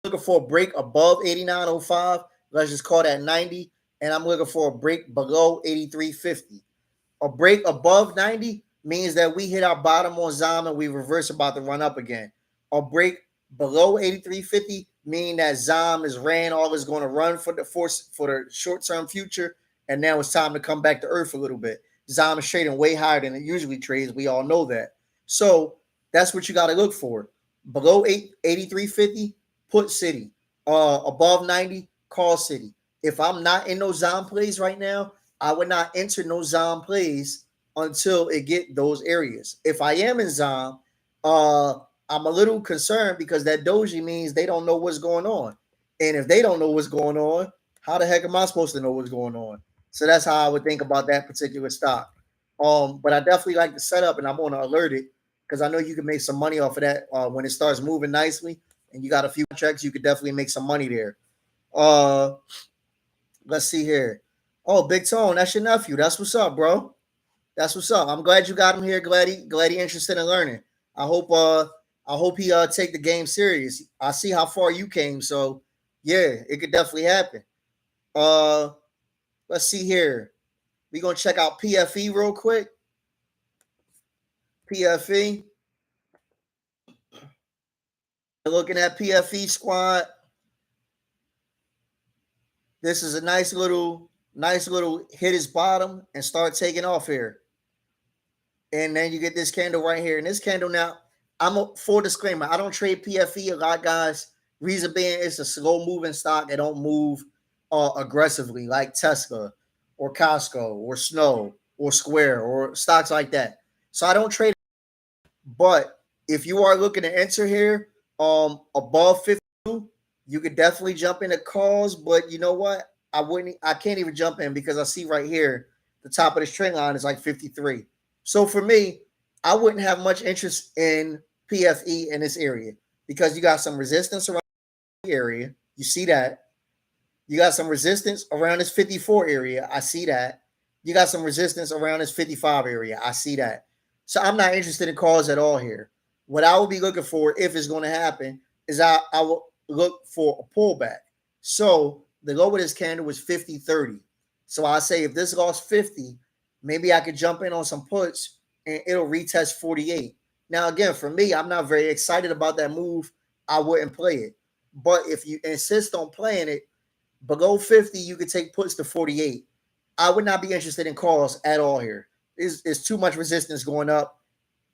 a break above 89.05. Let's just call that 90. And I'm looking for a break below 83.50. A break above 90 means that we hit our bottom on Zom and we reverse about to run up again. A break below 83.50 mean that Zom is ran all is going to run for the short-term future, and now it's time to come back to earth a little bit. Zom is trading way higher than it usually trades. We all know that. So that's what you got to look for. Below 83.50, put City. Above 90, call City. If I'm not in those Zom plays right now, I would not enter no Zom plays until it get those areas. If I am in Zom, I'm a little concerned because that doji means they don't know what's going on. And if they don't know what's going on, how the heck am I supposed to know what's going on? So that's how I would think about that particular stock. But I definitely like the setup, and I'm going to alert it because I know you can make some money off of that when it starts moving nicely and you got a few contracts, you could definitely make some money there. Let's see here. Oh, Big Tone, that's your nephew. That's what's up, bro. That's what's up. I'm glad you got him here. Glad he interested in learning. I hope he take the game serious. I see how far you came, so yeah, it could definitely happen. Uh let's see here. We gonna check out PFE real quick. PFE. Looking at PFE squad. This is a nice little hit his bottom and start taking off here. And then you get this candle right here. And this candle now, I'm a full disclaimer. I don't trade PFE a lot, guys. Reason being, it's a slow moving stock. It don't move aggressively like Tesla or Costco or Snow or Square or stocks like that. So I don't trade it. But if you are looking to enter here above 52, you could definitely jump into calls. But you know what? I can't even jump in because I see right here the top of this trend line is like 53. So for me, I wouldn't have much interest in PFE in this area because you got some resistance around the area. You see that. You got some resistance around this 54 area. I see that. You got some resistance around this 55 area. I see that. So I'm not interested in calls at all here. What I will be looking for, if it's going to happen, is I will look for a pullback. So the low of this candle was 50.30. So I say if this lost 50, maybe I could jump in on some puts and it'll retest 48. Now, again, for me, I'm not very excited about that move. I wouldn't play it. But if you insist on playing it, below 50, you could take puts to 48. I would not be interested in calls at all here. There's too much resistance going up.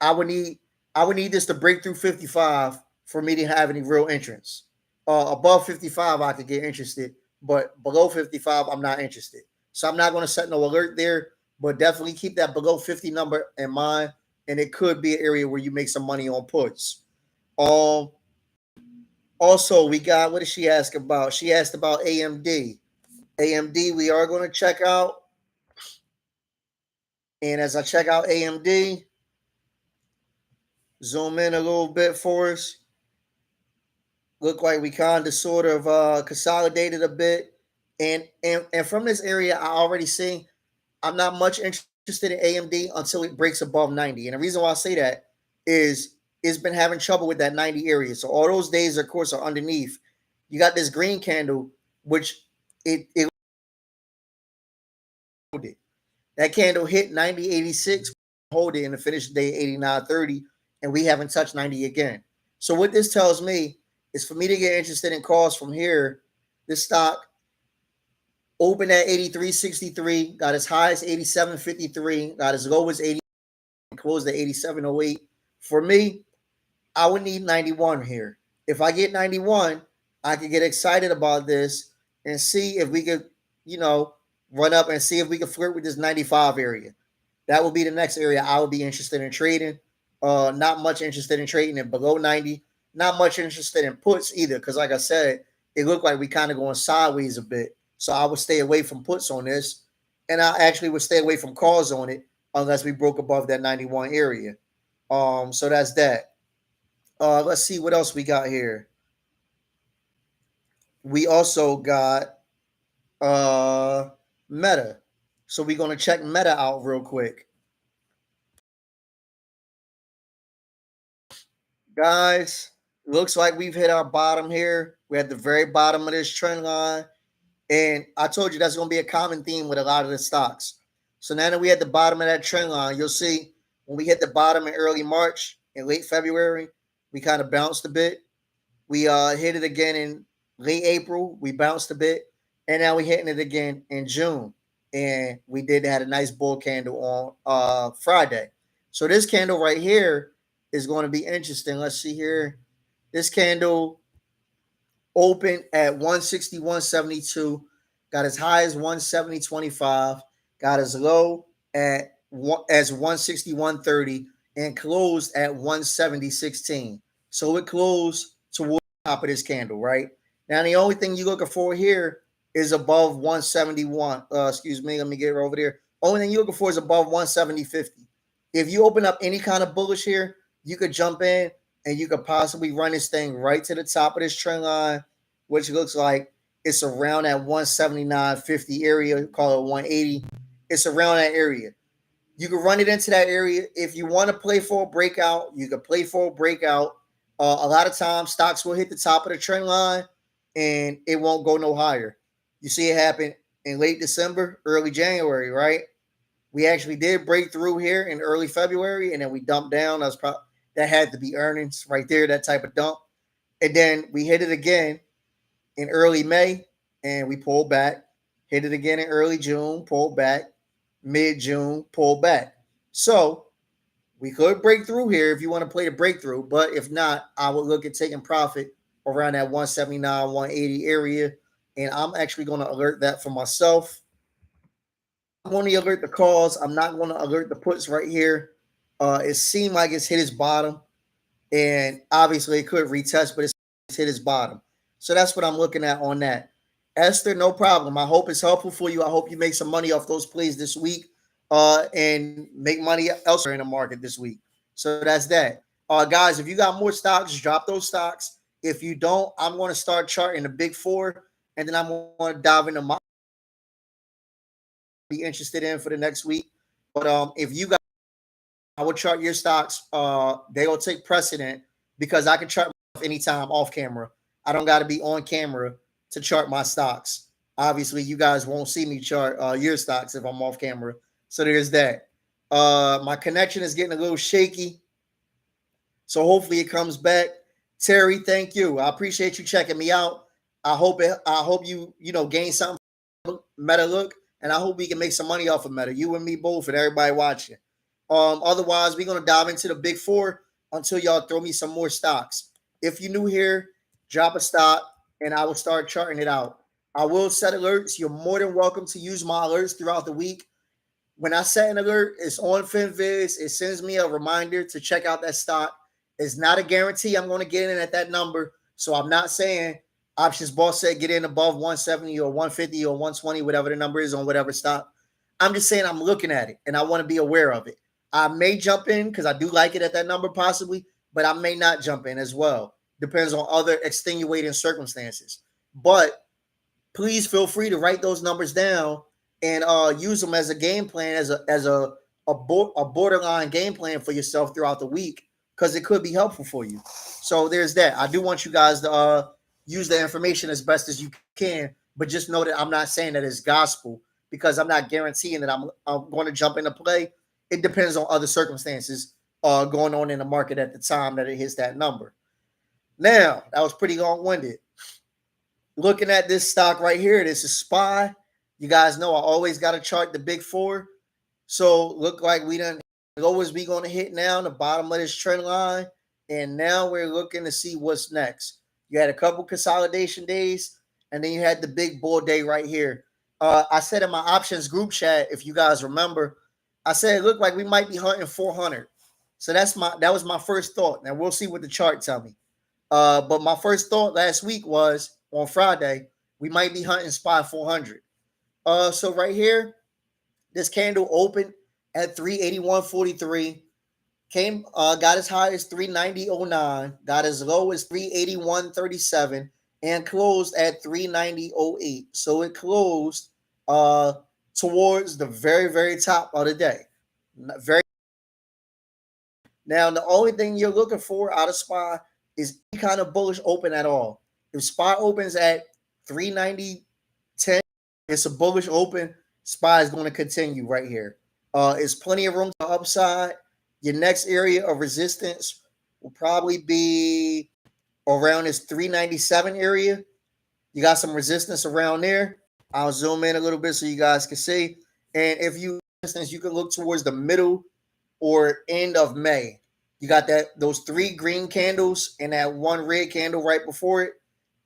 I would need this to break through 55 for me to have any real entrance. Above 55, I could get interested, but below 55, I'm not interested. So I'm not going to set no alert there, but definitely keep that below 50 number in mind, and it could be an area where you make some money on puts. Also, we got, what did she ask about? She asked about AMD. AMD, we are going to check out. And as I check out AMD, zoom in a little bit for us. Look like we kind of sort of consolidated a bit. And from this area, I already see I'm not much interested in AMD until it breaks above 90. And the reason why I say that is it's been having trouble with that 90 area. So all those days, of course, are underneath. You got this green candle, which it that candle hit 90.86, hold it, and the finish day 89.30, and we haven't touched 90 again. So what this tells me is for me to get interested in calls from here, this stock opened at 83.63, got as high as 87.53, got as low as 80, and closed at 87.08. For me, I would need 91 here. If I get 91, I could get excited about this and see if we could, run up and see if we can flirt with this 95 area. That would be the next area I would be interested in trading. Not much interested in trading it below 90. Not much interested in puts either, because like I said, it looked like we kind of going sideways a bit. So I would stay away from puts on this, and I actually would stay away from calls on it unless we broke above that 91 area. So that's that. Let's see what else we got here. We also got Meta. So we're going to check Meta out real quick. Guys, looks like we've hit our bottom here. We're at the very bottom of this trend line. And I told you that's going to be a common theme with a lot of the stocks. So now that we're at the bottom of that trend line, you'll see when we hit the bottom in early March and late February, we kind of bounced a bit. We hit it again in late April. We bounced a bit. And now we're hitting it again in June. And we had a nice bull candle on Friday. So this candle right here is going to be interesting. Let's see here. This candle opened at 161.72, got as high as 170.25, got as low as 161.30, and closed at 170.16. So it closed towards the top of this candle, right? Now, the only thing you're looking for here is above 171. Let me get over there. Only thing you're looking for is above 170.50. If you open up any kind of bullish here, you could jump in, and you could possibly run this thing right to the top of this trend line, which looks like it's around that 179.50 area, call it 180. It's around that area. You can run it into that area. If you want to play for a breakout, you can play for a breakout. A lot of times, stocks will hit the top of the trend line and it won't go no higher. You see it happen in late December, early January, right? We actually did break through here in early February, and then we dumped down. That had to be earnings right there, that type of dump. And then we hit it again in early May, and we pulled back. Hit it again in early June, pulled back. Mid-June, pulled back. So we could break through here if you want to play the breakthrough, but if not, I would look at taking profit around that 179, 180 area, and I'm actually going to alert that for myself. I'm going to alert the calls. I'm not going to alert the puts right here. It seemed like it's hit its bottom, and obviously it could retest, but it's hit its bottom. So that's what I'm looking at on that. Esther, no problem. I hope it's helpful for you. I hope you make some money off those plays this week and make money elsewhere in the market this week. So that's that. Guys, if you got more stocks, drop those stocks. If you don't, I'm going to start charting the big four, and then I'm going to dive into my be interested in for the next week. But if you guys, I will chart your stocks. They will take precedent because I can chart anytime off camera. I don't got to be on camera to chart my stocks. Obviously, you guys won't see me chart your stocks if I'm off camera. So there's that. My connection is getting a little shaky. So hopefully it comes back. Terry, thank you. I appreciate you checking me out. I hope you gain something from Meta Look, and I hope we can make some money off of Meta. You and me both, and everybody watching. Otherwise, we're gonna dive into the big four until y'all throw me some more stocks. If you're new here, drop a stock, and I will start charting it out. I will set alerts. You're more than welcome to use my alerts throughout the week. When I set an alert, it's on FinViz. It sends me a reminder to check out that stock. It's not a guarantee I'm going to get in at that number. So I'm not saying Options Boss said get in above 170 or 150 or 120, whatever the number is on whatever stock. I'm just saying I'm looking at it and I want to be aware of it. I may jump in because I do like it at that number possibly, but I may not jump in as well. Depends on other extenuating circumstances. But please feel free to write those numbers down and use them as a game plan, as a borderline game plan for yourself throughout the week, because it could be helpful for you. So there's that. I do want you guys to use the information as best as you can, but just know that I'm not saying that it's gospel because I'm not guaranteeing that I'm going to jump into play. It depends on other circumstances going on in the market at the time that it hits that number. Now, that was pretty long-winded. Looking at this stock right here, this is SPY. You guys know I always got to chart the big four. So look like we done lowest we going to hit now, the bottom of this trend line. And now we're looking to see what's next. You had a couple consolidation days, and then you had the big bull day right here. I said in my options group chat, if you guys remember, I said it looked like we might be hunting 400. So that was my first thought. Now we'll see what the chart tell me. But my first thought last week was on Friday, we might be hunting SPY 400. So right here, this candle opened at 381.43, got as high as 390.09, got as low as 381.37, and closed at 390.08. So it closed towards the very, very top of the day. Now, the only thing you're looking for out of SPY is any kind of bullish open at all. If SPY opens at 390.10, it's a bullish open. SPY is going to continue right here. It's plenty of room to upside. Your next area of resistance will probably be around this 397 area. You got some resistance around there. I'll zoom in a little bit so you guys can see. And if you can look towards the middle or end of May. You got those three green candles and that one red candle right before it.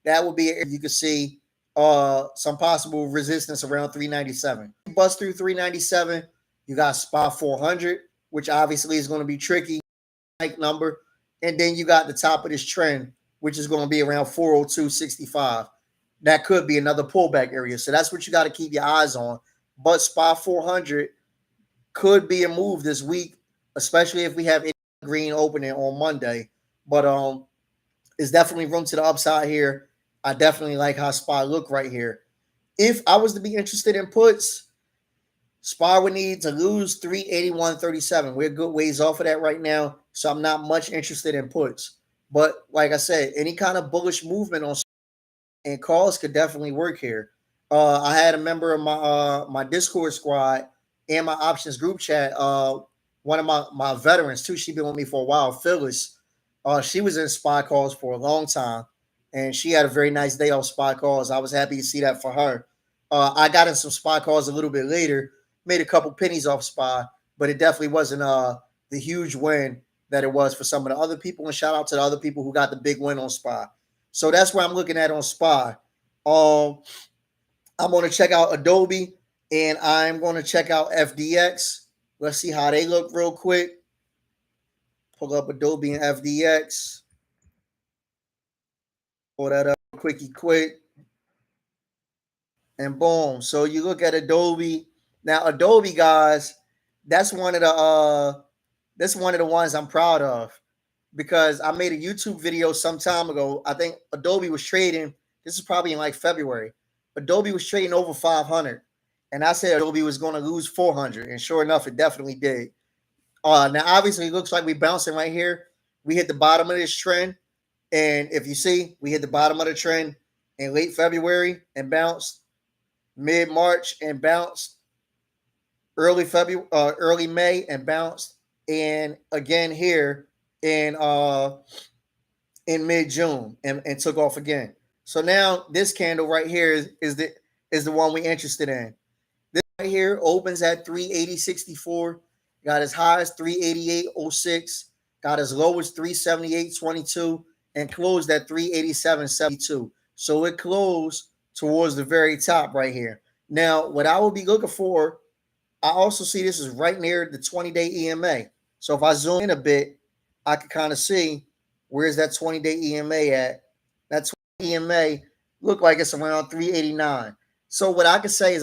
That would be you can see some possible resistance around 397. Bust through 397, you got SPY 400, which obviously is going to be tricky, like number. And then you got the top of this trend, which is going to be around 402.65. That could be another pullback area. So that's what you got to keep your eyes on. But SPY 400 could be a move this week, especially if we have green opening on Monday. But it's definitely room to the upside here. I definitely like how SPY look right here. If I was to be interested in puts, SPY would need to lose 381.37. We're good ways off of that right now, so I'm not much interested in puts. But like I said, any kind of bullish movement on and calls could definitely work here. I had a member of my Discord squad and my options group chat. One of my veterans too. She been with me for a while. Phyllis. She was in SPY calls for a long time, and she had a very nice day off SPY calls. I was happy to see that for her. I got in some SPY calls a little bit later, made a couple pennies off SPY, but it definitely wasn't the huge win that it was for some of the other people. And shout out to the other people who got the big win on SPY. So that's where I'm looking at on SPY. I'm going to check out Adobe and I'm going to check out FDX. Let's see how they look real quick. Pull up Adobe and FDX. Pull that up quicky quick. And boom. So you look at Adobe. Now, Adobe, guys, that's one of the ones I'm proud of because I made a YouTube video some time ago. I think Adobe was trading. This is probably in like February. Adobe was trading over 500, and I said Adobe was going to lose 400, and sure enough, it definitely did. Now obviously, it looks like we're bouncing right here. We hit the bottom of this trend, and if you see, we hit the bottom of the trend in late February and bounced mid March and bounced early February, early May and bounced, and again here in mid June and took off again. So now this candle right here is the one we're interested in. This right here opens at 380.64, got as high as 388.06, got as low as 378.22, and closed at 387.72. So it closed towards the very top right here. Now, what I will be looking for, I also see this is right near the 20-day EMA. So if I zoom in a bit, I can kind of see where's that 20-day EMA at. That 20 EMA look like it's around 389. So what I can say is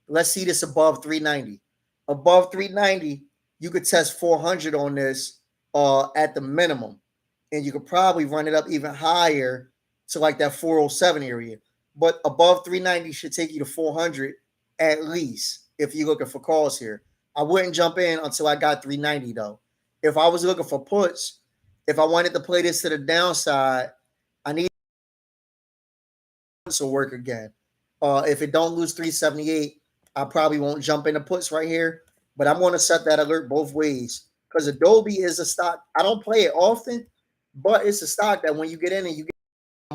let's see this above 390. Above 390, you could test 400 on this at the minimum. And you could probably run it up even higher to like that 407 area. But above 390 should take you to 400 at least if you're looking for calls here. I wouldn't jump in until I got 390 though. If I was looking for puts, if I wanted to play this to the downside, I need to work again. If it don't lose 378, I probably won't jump into puts right here. But I'm going to set that alert both ways because Adobe is a stock. I don't play it often, but it's a stock that when you get in and you get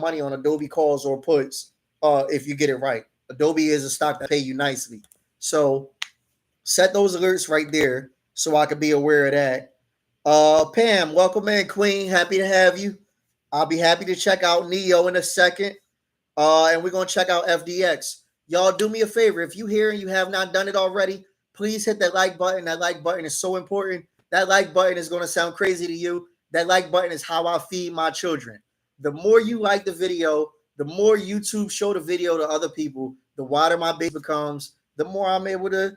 money on Adobe calls or puts, if you get it right. Adobe is a stock that pay you nicely. So set those alerts right there so I can be aware of that. Pam, welcome in, Queen. Happy to have you. I'll be happy to check out Neo in a second. And we're going to check out FDX. Y'all do me a favor. If you here and you have not done it already, please hit that like button. That like button is so important. That like button is going to sound crazy to you. That like button is how I feed my children. The more you like the video, the more YouTube show the video to other people, the wider my base becomes, the more I'm able to,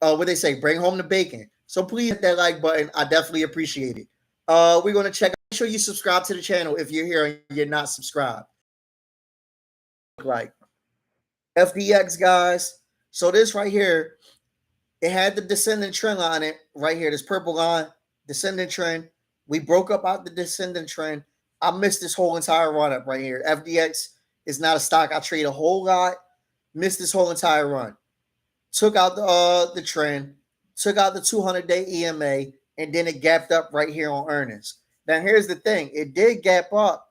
what they say, bring home the bacon. So please hit that like button. I definitely appreciate it. We're going to check. Make sure you subscribe to the channel if you're here and you're not subscribed. Like FDX, guys. So this right here, it had the descending trend line on it right here. This purple line, descending trend. We broke up out the descending trend. I missed this whole entire run up right here. FDX is not a stock I trade a whole lot. Missed this whole entire run. Took out the trend, took out the 200-day EMA, and then it gapped up right here on earnings. Now here's the thing. It did gap up.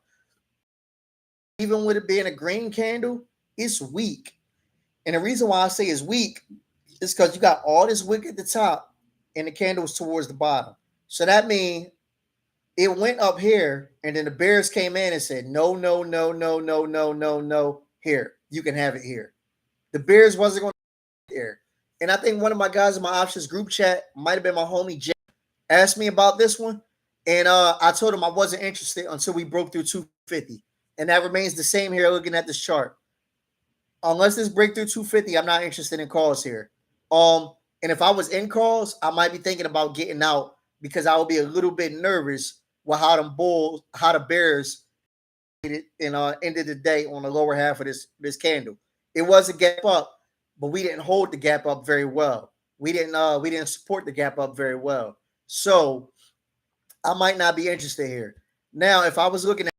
Even with it being a green candle, it's weak. And the reason why I say it's weak is because you got all this wick at the top and the candle was towards the bottom. So that means it went up here and then the bears came in and said, no, no, no, no, no, no, no, no. Here, you can have it here. The bears wasn't going to here. And I think one of my guys in my options group chat, might have been my homie Jay, asked me about this one. And I told him I wasn't interested until we broke through 250. And that remains the same here looking at this chart. Unless this break through 250, I'm not interested in calls here. And if I was in calls, I might be thinking about getting out because I would be a little bit nervous with how the Bears and ended the day on the lower half of this candle. It was a gap up, but we didn't hold the gap up very well. We didn't support the gap up very well. So I might not be interested here. Now, if I was looking at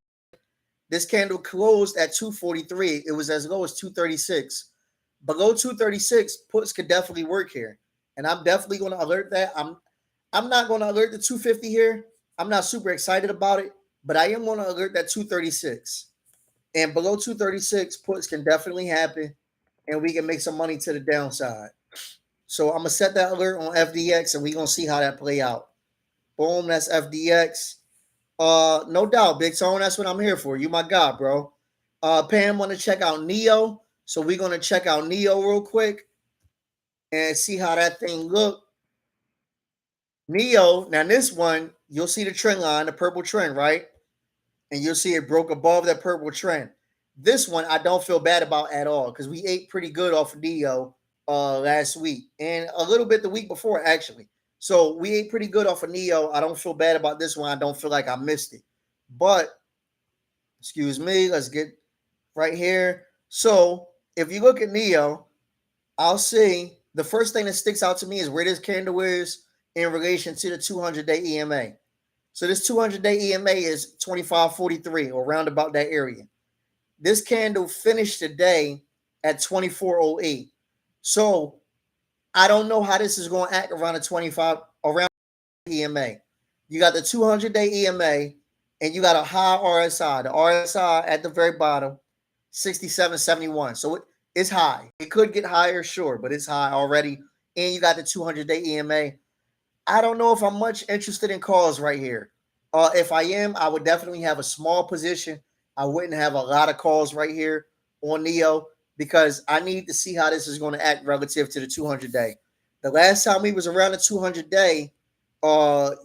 this candle closed at 243, it was as low as 236. Below 236, puts could definitely work here. And I'm definitely going to alert that. I'm not going to alert the 250 here. I'm not super excited about it, but I am going to alert that 236. And below 236, puts can definitely happen, and we can make some money to the downside. So I'm gonna set that alert on FDX, and we're gonna see how that play out. Boom, that's FDX. No doubt, Big Tone. That's what I'm here for. You my guy, bro. Pam want to check out Neo, so we're gonna check out Neo real quick and see how that thing look. Neo. Now this one, you'll see the trend line, the purple trend, right? And you'll see it broke above that purple trend. This one I don't feel bad about at all because we ate pretty good off of Neo last week and a little bit the week before actually. So we ate pretty good off of Neo. I don't feel bad about this one. I don't feel like I missed it. But excuse me, let's get right here. So if you look at Neo, I'll see the first thing that sticks out to me is where this candle is in relation to the 200-day EMA. So this 200-day EMA is 25.43 or round about that area. This candle finished today at 24.08. So I don't know how this is going to act around the 25 around EMA. You got the 200-day EMA and you got a high RSI. The RSI at the very bottom, 67.71. So it's high. It could get higher, sure, but it's high already. And you got the 200-day EMA. I don't know if I'm much interested in calls right here. If I am, I would definitely have a small position. I wouldn't have a lot of calls right here on Neo because I need to see how this is going to act relative to the 200-day. The last time we was around the 200-day,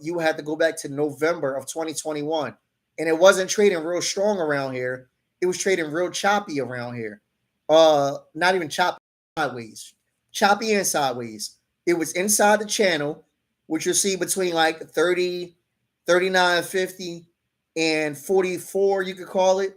you had to go back to November of 2021, and it wasn't trading real strong around here. It was trading real choppy around here. Not even choppy, sideways, choppy and sideways. It was inside the channel, which you'll see between like 30, 39.50 and 44, you could call it.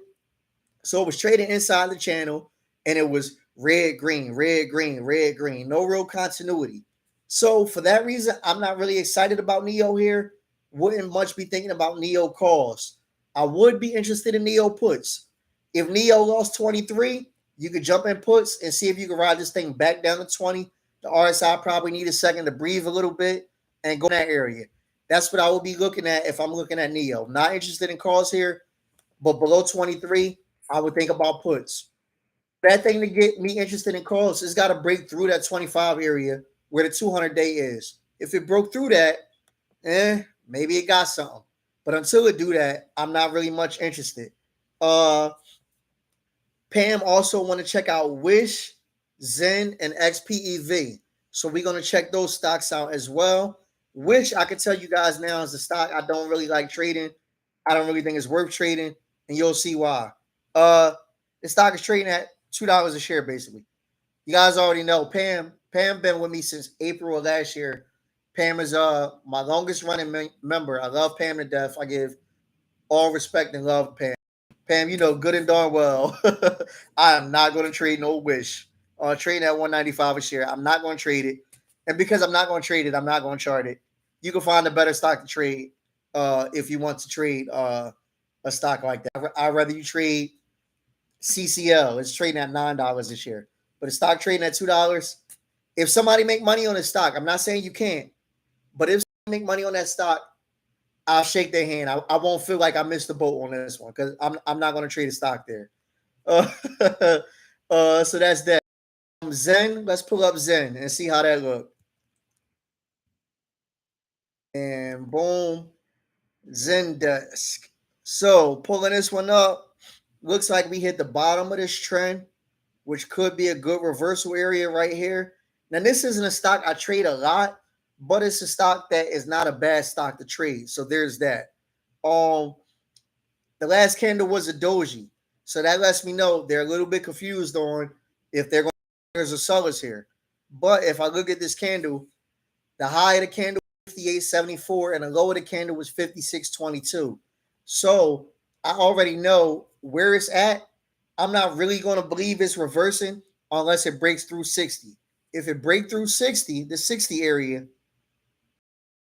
So it was trading inside the channel and it was red, green, red, green, red, green. No real continuity. So for that reason, I'm not really excited about Neo here. Wouldn't much be thinking about Neo calls. I would be interested in Neo puts. If Neo lost 23, you could jump in puts and see if you can ride this thing back down to 20. The RSI probably need a second to breathe a little bit and go in that area. That's what I will be looking at if I'm looking at Neo. Not interested in calls here, but below 23, I would think about puts. That thing to get me interested in calls is got to break through that 25 area where the 200-day is. If it broke through that, maybe it got something. But until it do that, I'm not really much interested. Pam also want to check out Wish, Zen, and XPEV. So we're going to check those stocks out as well. Wish, I can tell you guys now, is a stock I don't really like trading. I don't really think it's worth trading, and you'll see why. The stock is trading at $2 a share, basically. You guys already know Pam. Pam been with me since April of last year. Pam is my longest running member. I love Pam to death. I give all respect and love to Pam. Pam, you know good and darn well, I am not going to trade no Wish. Trading at 195 a share. I'm not going to trade it. And because I'm not going to trade it, I'm not going to chart it. You can find a better stock to trade if you want to trade a stock like that. I'd rather you trade CCL. It's trading at $9 a share. But a stock trading at $2, if somebody make money on a stock, I'm not saying you can't, but if somebody make money on that stock, I'll shake their hand. I won't feel like I missed the boat on this one because I'm not going to trade a stock there. So that's that. Zen, let's pull up Zen and see how that look. And boom, Zendesk. So pulling this one up, looks like we hit the bottom of this trend, which could be a good reversal area right here. Now, this isn't a stock I trade a lot, but it's a stock that is not a bad stock to trade. So there's that. The last candle was a doji. So that lets me know they're a little bit confused on if they're going to there's a sellers here. But if I look at this candle, the high of the candle 58.74, and the low of the candle was 56.22. So I already know where it's at. I'm not really going to believe it's reversing unless it breaks through 60. If it break through 60, the 60 area,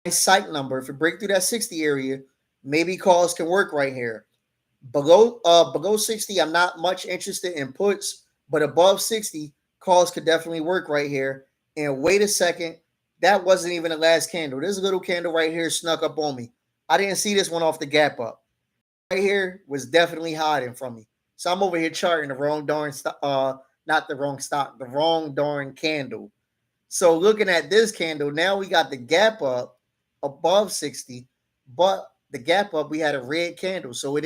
site number, if it break through that 60 area, maybe calls can work right here. Below 60, I'm not much interested in puts, but above 60, calls could definitely work right here. And wait a second, that wasn't even the last candle. This little candle right here snuck up on me. I didn't see this one off the gap up. Right here was definitely hiding from me. So I'm over here charting the wrong darn not the wrong stock, the wrong darn candle. So looking at this candle, now we got the gap up above 60, but the gap up, we had a red candle. So it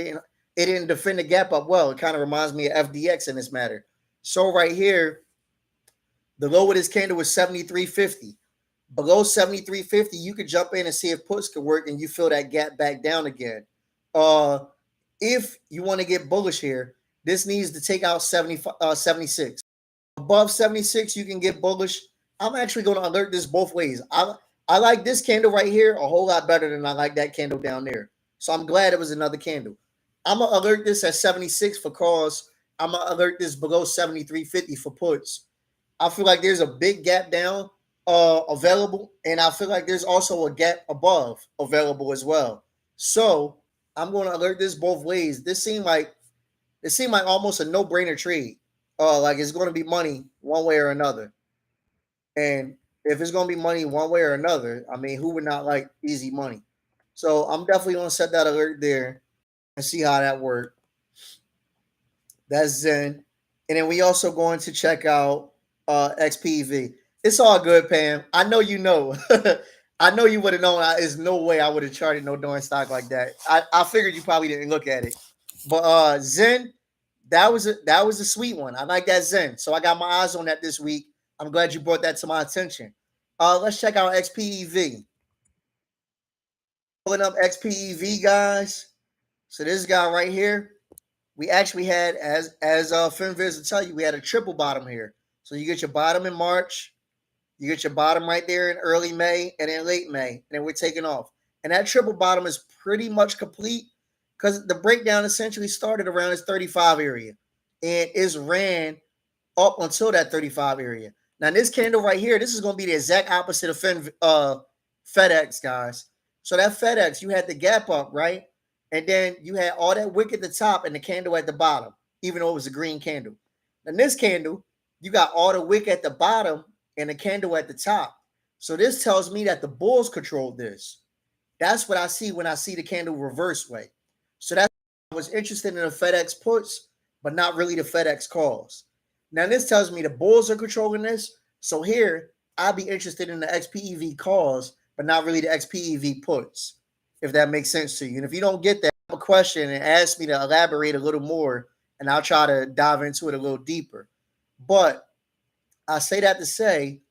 didn't defend the gap up well. It kind of reminds me of FDX in this matter. So right here, the low of this candle was 73.50. Below 73.50, you could jump in and see if puts could work and you fill that gap back down again. If you want to get bullish here, this needs to take out 76. Above 76, you can get bullish. I'm actually going to alert this both ways. I like this candle right here a whole lot better than I like that candle down there. So I'm glad it was another candle. I'm going to alert this at 76 for calls. I'm going to alert this below 73.50 for puts. I feel like there's a big gap down available, and I feel like there's also a gap above available as well. So I'm going to alert this both ways. This seemed like almost a no-brainer trade. Like it's going to be money one way or another. And if it's going to be money one way or another, I mean, who would not like easy money? So I'm definitely going to set that alert there and see how that worked. That's Zen. And then we also going to check out XPEV. It's all good, Pam. I know you know. I know you would have known. There's no way I would have charted no darn stock like that. I figured you probably didn't look at it. But Zen, that was a sweet one. I like that Zen. So I got my eyes on that this week. I'm glad you brought that to my attention. Let's check out XPEV. Pulling up XPEV, guys. So this guy right here, we actually had, as FinViz will tell you, we had a triple bottom here. So you get your bottom in March, you get your bottom right there in early May, and then late May, and then we're taking off. And that triple bottom is pretty much complete because the breakdown essentially started around this 35 area and it's ran up until that 35 area. Now, this candle right here, this is going to be the exact opposite of FedEx, guys. So that FedEx, you had the gap up, right? And then you had all that wick at the top and the candle at the bottom, even though it was a green candle. And this candle, you got all the wick at the bottom and the candle at the top. So this tells me that the bulls controlled this. That's what I see when I see the candle reverse way. So that's why I was interested in the FedEx puts, but not really the FedEx calls. Now this tells me the bulls are controlling this. So here, I'd be interested in the XPEV calls, but not really the XPEV puts, if that makes sense to you. And if you don't get that, have a question and ask me to elaborate a little more, and I'll try to dive into it a little deeper. But I say that to say,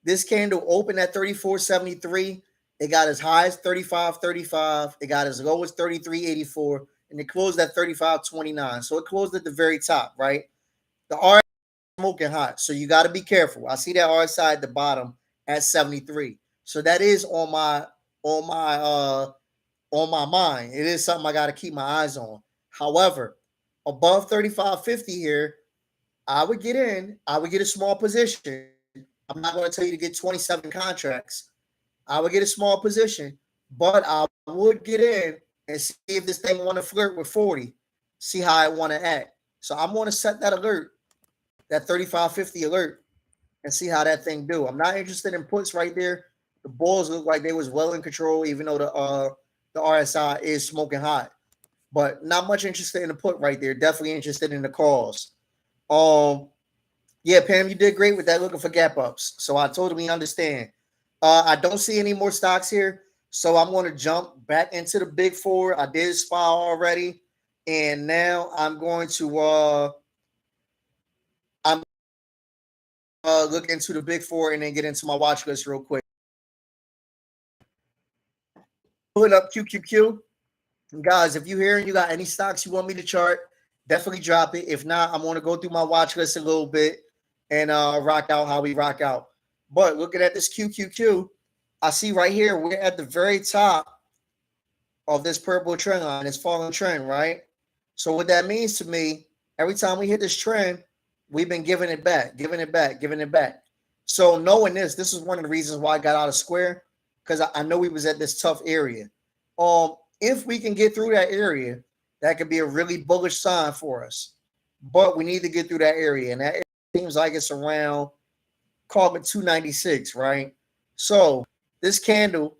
this candle opened at 34.73. It got as high as 35.35. It got as low as 33.84. And it closed at 35.29. So it closed at the very top, right? The RSI is smoking hot. So you got to be careful. I see that RSI at the bottom at 73. So that is on my mind. It is something I got to keep my eyes on. However, above 35.50 here, I would get in. I would get a small position. I'm not going to tell you to get 27 contracts. I would get a small position, but I would get in and see if this thing want to flirt with 40, see how I want to act. So I'm going to set that alert, that 35.50 alert, and see how that thing do. I'm not interested in puts right there. The bulls look like they was well in control, even though the RSI is smoking hot. But not much interested in the put right there. Definitely interested in the calls. Yeah, Pam, you did great with that looking for gap ups. So I totally understand. I don't see any more stocks here. So I'm going to jump back into the big four. I did SPY already. And now I'm going to look into the big four and then get into my watch list real quick. Pulling up QQQ. And guys, if you're here and you got any stocks you want me to chart, definitely drop it. If not, I'm going to go through my watch list a little bit and rock out how we rock out. But looking at this QQQ, I see right here, we're at the very top of this purple trend line, this falling trend, right? So what that means to me, every time we hit this trend, we've been giving it back, giving it back, giving it back. So knowing this is one of the reasons why I got out of square, because I know we was at this tough area. If we can get through that area, that could be a really bullish sign for us. But we need to get through that area, and that area seems like it's around, call it 296, right? So this candle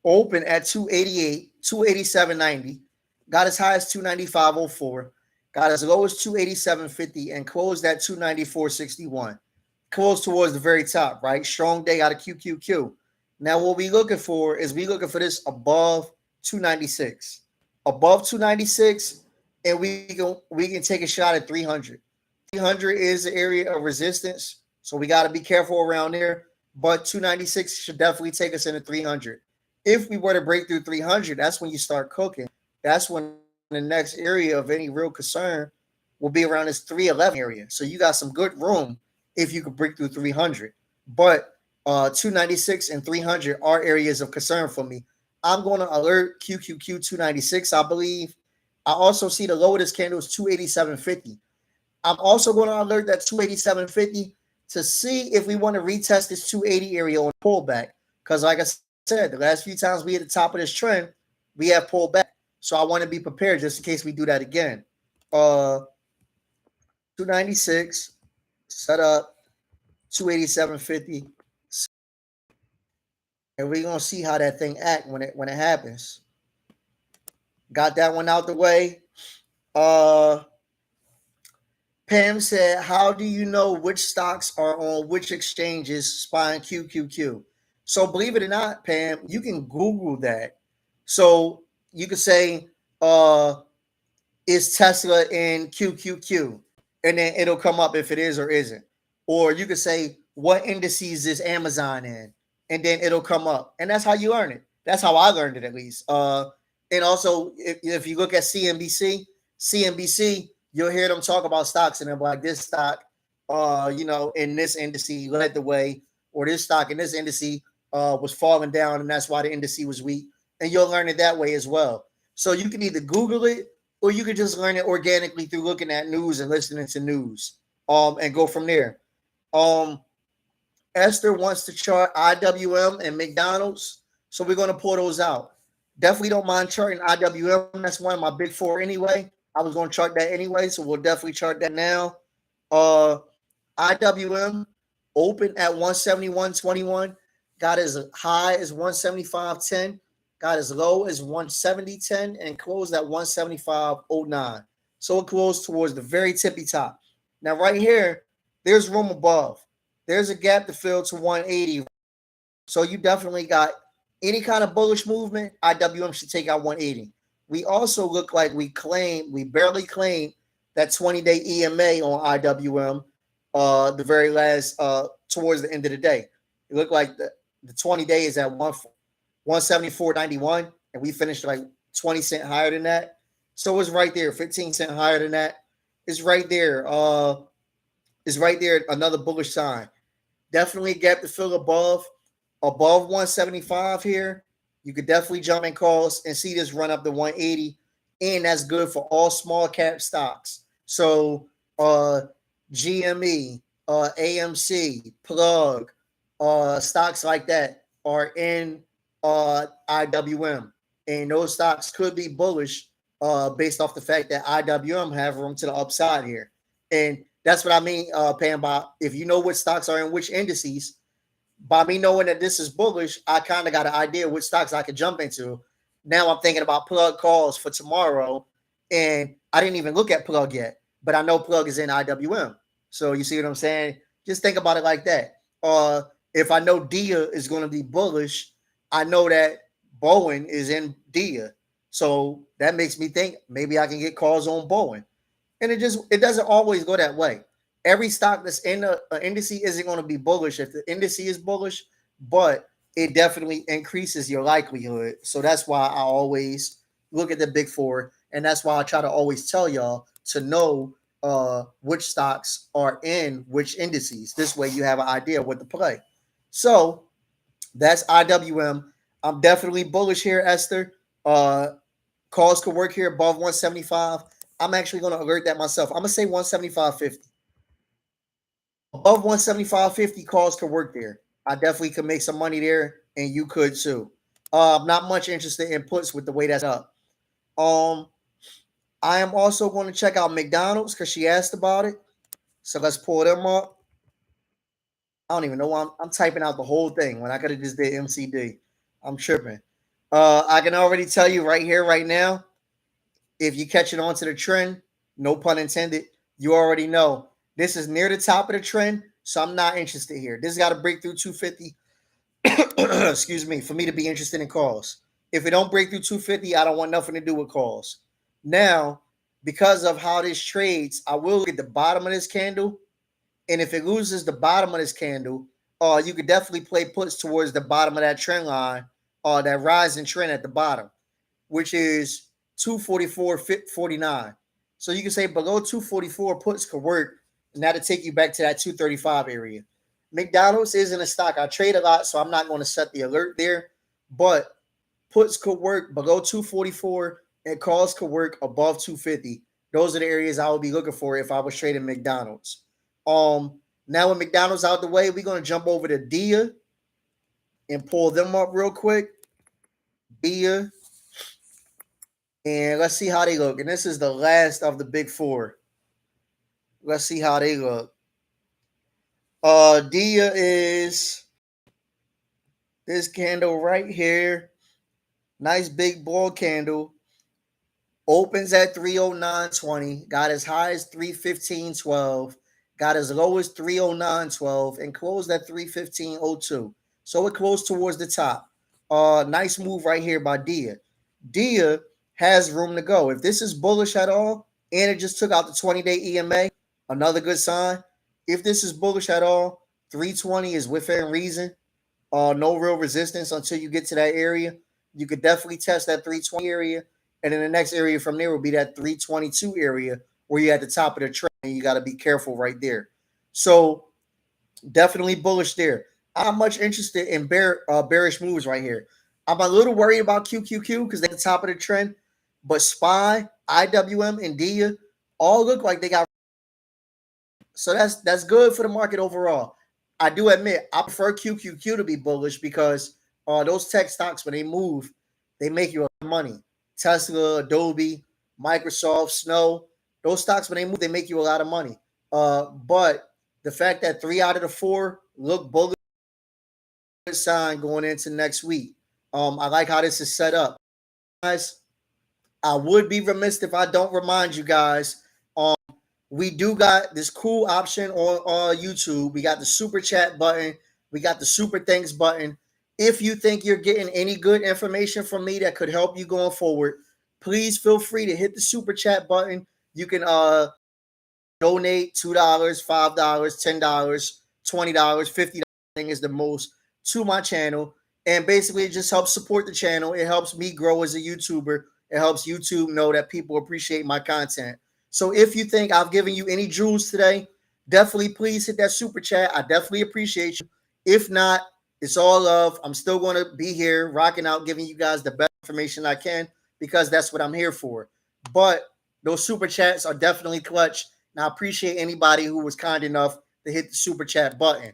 open at 288, 287.90, got as high as 295.04, got as low as 287.50, and closed at 294.61. Closed towards the very top, right? Strong day out of QQQ. Now, what we looking for is we looking for this above 296. Above 296, and we can take a shot at 300. 300 is the area of resistance, so we got to be careful around there. But 296 should definitely take us into 300. If we were to break through 300, that's when you start cooking. That's when the next area of any real concern will be around this 311 area. So you got some good room if you could break through 300. But 296 and 300 are areas of concern for me. I'm going to alert QQQ 296, I believe. I also see the low of this candle is 287.50. I'm also going to alert that 287.50 to see if we want to retest this 280 area on pullback. Because like I said, the last few times we hit the top of this trend, we have pulled back. So I want to be prepared just in case we do that again. 296, set up 287.50. And we're gonna see how that thing act when it happens. Got that one out the way. Pam said, how do you know which stocks are on which exchanges, SPY and QQQ? So believe it or not, Pam, you can Google that. So you can say, is Tesla in QQQ? And then it'll come up if it is or isn't. Or you could say, what indices is Amazon in? And then it'll come up. And that's how you learn it. That's how I learned it, at least. And also, if you look at CNBC, you'll hear them talk about stocks, and they're like, this stock, in this indice led the way, or this stock in this indice was falling down, and that's why the indice was weak. And you'll learn it that way as well. So you can either Google it, or you can just learn it organically through looking at news and listening to news, and go from there. Esther wants to chart IWM and McDonald's, so we're going to pull those out. Definitely don't mind charting IWM. That's one of my big four anyway. I was going to chart that anyway, so we'll definitely chart that now. IWM open at 171.21, got as high as 175.10, got as low as 170.10, and closed at 175.09. So it closed towards the very tippy top. Now, right here, there's room above. There's a gap to fill to 180. So you definitely got any kind of bullish movement, IWM should take out 180. We also look like we barely claimed that 20-day EMA on IWM the very last, towards the end of the day. It looked like the 20 days at 174.91, and we finished like 20 cents higher than that. So it's right there, 15 cents higher than that. It's right there. It's right there, another bullish sign. Definitely a gap to fill above 175 here. You could definitely jump in calls and see this run up to 180, and that's good for all small cap stocks. So GME, AMC, Plug, stocks like that are in IWM, and those stocks could be bullish based off the fact that IWM have room to the upside here. And that's what I mean, Pam, by if you know which stocks are in which indices, by me knowing that this is bullish, I kind of got an idea which stocks I could jump into. Now I'm thinking about Plug calls for tomorrow, and I didn't even look at Plug yet, but I know Plug is in IWM. So you see what I'm saying? Just think about it like that. If I know DIA is going to be bullish, I know that Boeing is in DIA. So that makes me think maybe I can get calls on Boeing. And it doesn't always go that way. Every stock that's in an indice isn't going to be bullish if the indice is bullish, but it definitely increases your likelihood. So that's why I always look at the big four, and that's why I try to always tell y'all to know which stocks are in which indices. This way you have an idea of what to play. So That's IWM. I'm definitely bullish here, Esther. Calls could work here above 175. I'm actually going to alert that myself. I'm going to say 175.50. Above 175.50, calls could work there. I definitely could make some money there, and you could too. I'm not much interested in puts with the way that's up. Um, I am also going to check out McDonald's because she asked about it. So let's pull them up. I don't even know why I'm typing out the whole thing when I could have just did MCD. I'm tripping. I can already tell you right here, right now, if you catch it onto the trend, no pun intended, you already know this is near the top of the trend. So I'm not interested here. This got to break through 250. Excuse me, for me to be interested in calls. If it don't break through 250, I don't want nothing to do with calls. Now, because of how this trades, I will look at the bottom of this candle. And if it loses the bottom of this candle, you could definitely play puts towards the bottom of that trend line, that rising trend at the bottom, which is 244.49. So you can say below 244 puts could work, and that'll take you back to that 235 area. McDonald's isn't a stock I trade a lot, so I'm not going to set the alert there. But puts could work below 244 and calls could work above 250. Those are the areas I would be looking for if I was trading McDonald's. Now with McDonald's out the way, we're going to jump over to Dia and pull them up real quick. Dia. And let's see how they look. And this is the last of the big four. Let's see how they look. Dia is this candle right here. Nice big ball candle. Opens at 309.20. Got as high as 315.12. Got as low as 309.12 and closed at 315.02. So it closed towards the top. Nice move right here by Dia. Dia has room to go. If this is bullish at all, and it just took out the 20-day EMA, another good sign. If this is bullish at all, 320 is within reason. No real resistance until you get to that area. You could definitely test that 320 area. And then the next area from there will be that 322 area where you're at the top of the trend. And you got to be careful right there. So definitely bullish there. I'm much interested in bearish moves right here. I'm a little worried about QQQ because they're at the top of the trend. But SPY, IWM, and DIA all look like they got. So that's good for the market overall. I do admit I prefer QQQ to be bullish because those tech stocks, when they move, they make you a lot of money. Tesla, Adobe, Microsoft, Snow, those stocks, when they move, they make you a lot of money. But the fact that 3 out of the 4 look bullish sign going into next week. I like how this is set up. Guys, I would be remiss if I don't remind you guys. We do got this cool option on YouTube. We got the super chat button. We got the super thanks button. If you think you're getting any good information from me that could help you going forward, please feel free to hit the super chat button. You can donate $2, $5, $10, $20, $50 is the most to my channel. And basically it just helps support the channel. It helps me grow as a YouTuber. It helps YouTube know that people appreciate my content. So if you think I've given you any jewels today, definitely please hit that super chat. I definitely appreciate you. If not, it's all love. I'm still going to be here rocking out, giving you guys the best information I can because that's what I'm here for. But those super chats are definitely clutch. And I appreciate anybody who was kind enough to hit the super chat button.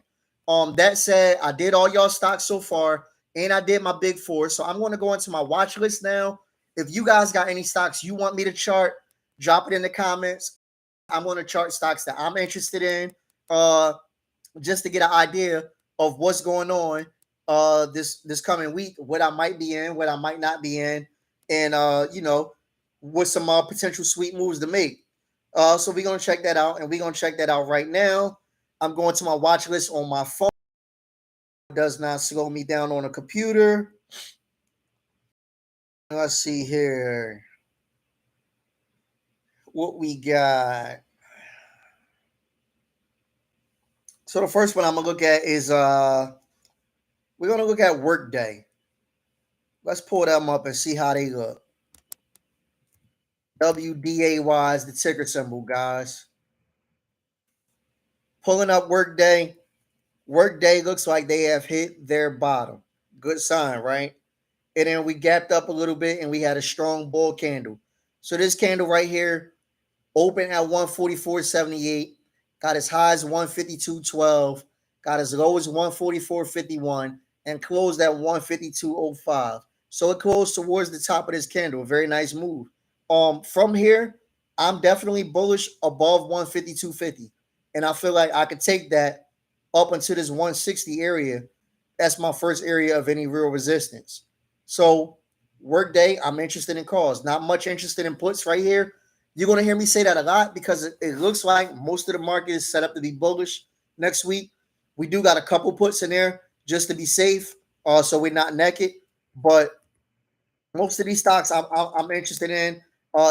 That said, I did all y'all stocks so far, and I did my big four. So I'm going to go into my watch list now. If you guys got any stocks you want me to chart, drop it in the comments. I'm going to chart stocks that I'm interested in, just to get an idea of what's going on this coming week, what I might be in, what I might not be in, and what some potential sweet moves to make. So we're going to check that out, and we're going to check that out right now. I'm going to my watch list on my phone. It does not slow me down on a computer. Let's see here. What we got. So the first one I'm gonna look at is we're gonna look at Workday. Let's pull them up and see how they look. WDAY is the ticker symbol, guys. Pulling up Workday. Workday looks like they have hit their bottom. Good sign, right? And then we gapped up a little bit and we had a strong bull candle. So this candle right here opened at 144.78, got as high as 152.12, got as low as 144.51, and closed at 152.05. So it closed towards the top of this candle. A very nice move. From here, I'm definitely bullish above 152.50. And I feel like I could take that up into this 160 area. That's my first area of any real resistance. So workday, I'm interested in calls. Not much interested in puts right here. You're going to hear me say that a lot because it looks like most of the market is set up to be bullish next week. We do got a couple puts in there just to be safe, so we're not naked. But most of these stocks I'm interested in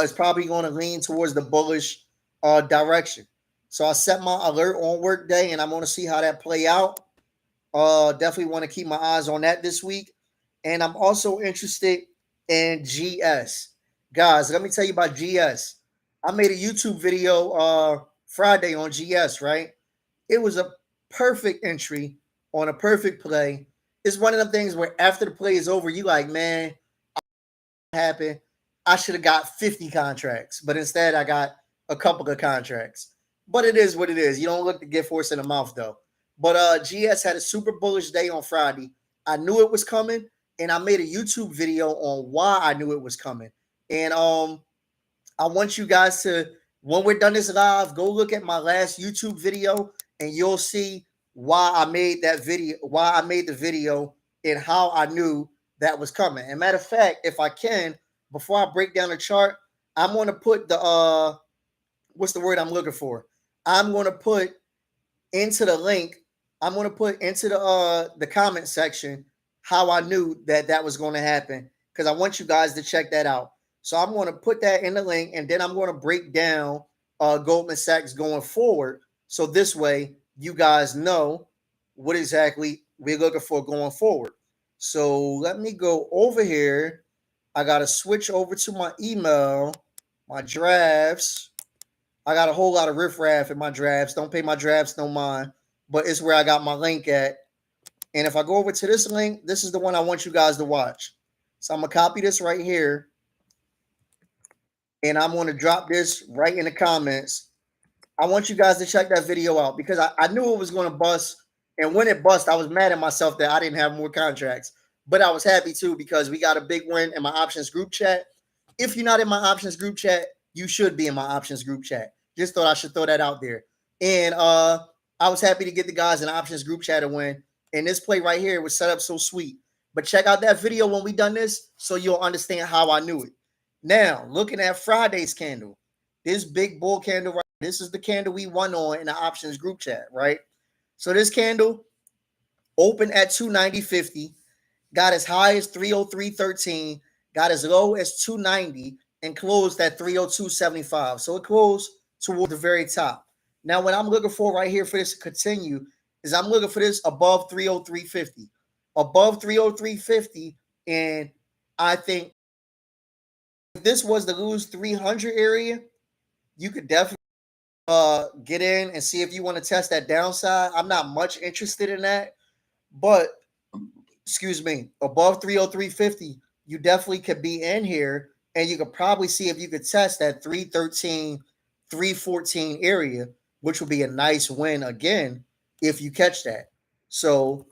is probably going to lean towards the bullish direction. So I set my alert on workday, and I'm going to see how that play out. Definitely want to keep my eyes on that this week. And I'm also interested in GS. Guys, let me tell you about GS. I made a YouTube video Friday on GS, right? It was a perfect entry on a perfect play. It's one of them things where after the play is over, you like, man, happened. I should have got 50 contracts, but instead I got a couple of contracts. But it is what it is. You don't look to get horse in the mouth though. But GS had a super bullish day on Friday. I knew it was coming, and I made a YouTube video on why I knew it was coming. And I want you guys to, when we're done this live, go look at my last YouTube video, and you'll see why I made that video, why I made the video, and how I knew that was coming. And matter of fact, if I can, before I break down the chart, I'm going to put the what's the word I'm looking for? I'm going to put into the link. I'm going to put into the comment section how I knew that that was going to happen, because I want you guys to check that out. So I'm going to put that in the link, and then I'm going to break down Goldman Sachs going forward. So this way you guys know what exactly we're looking for going forward. So let me go over here. I got to switch over to my email, my drafts. I got a whole lot of riffraff in my drafts. Don't pay my drafts no mind, but it's where I got my link at. And if I go over to this link, this is the one I want you guys to watch. So I'm going to copy this right here, and I'm going to drop this right in the comments. I want you guys to check that video out because I knew it was going to bust. And when it bust, I was mad at myself that I didn't have more contracts. But I was happy too because we got a big win in my options group chat. If you're not in my options group chat, you should be in my options group chat. Just thought I should throw that out there. And I was happy to get the guys in the options group chat to win. And this play right here was set up so sweet. But check out that video when we done this so you'll understand how I knew it. Now, looking at Friday's candle, this big bull candle right, this is the candle we won on in the options group chat, right? So this candle opened at 290.50, got as high as 303.13, got as low as 290, and closed at 302.75. So it closed toward the very top. Now, what I'm looking for right here for this to continue is I'm looking for this above 303.50. Above 303.50, and I think if this was the lose 300 area, you could definitely get in and see if you want to test that downside. I'm not much interested in that, but excuse me, above 303.50, you definitely could be in here, and you could probably see if you could test that 313, 314 area, which would be a nice win again if you catch that. So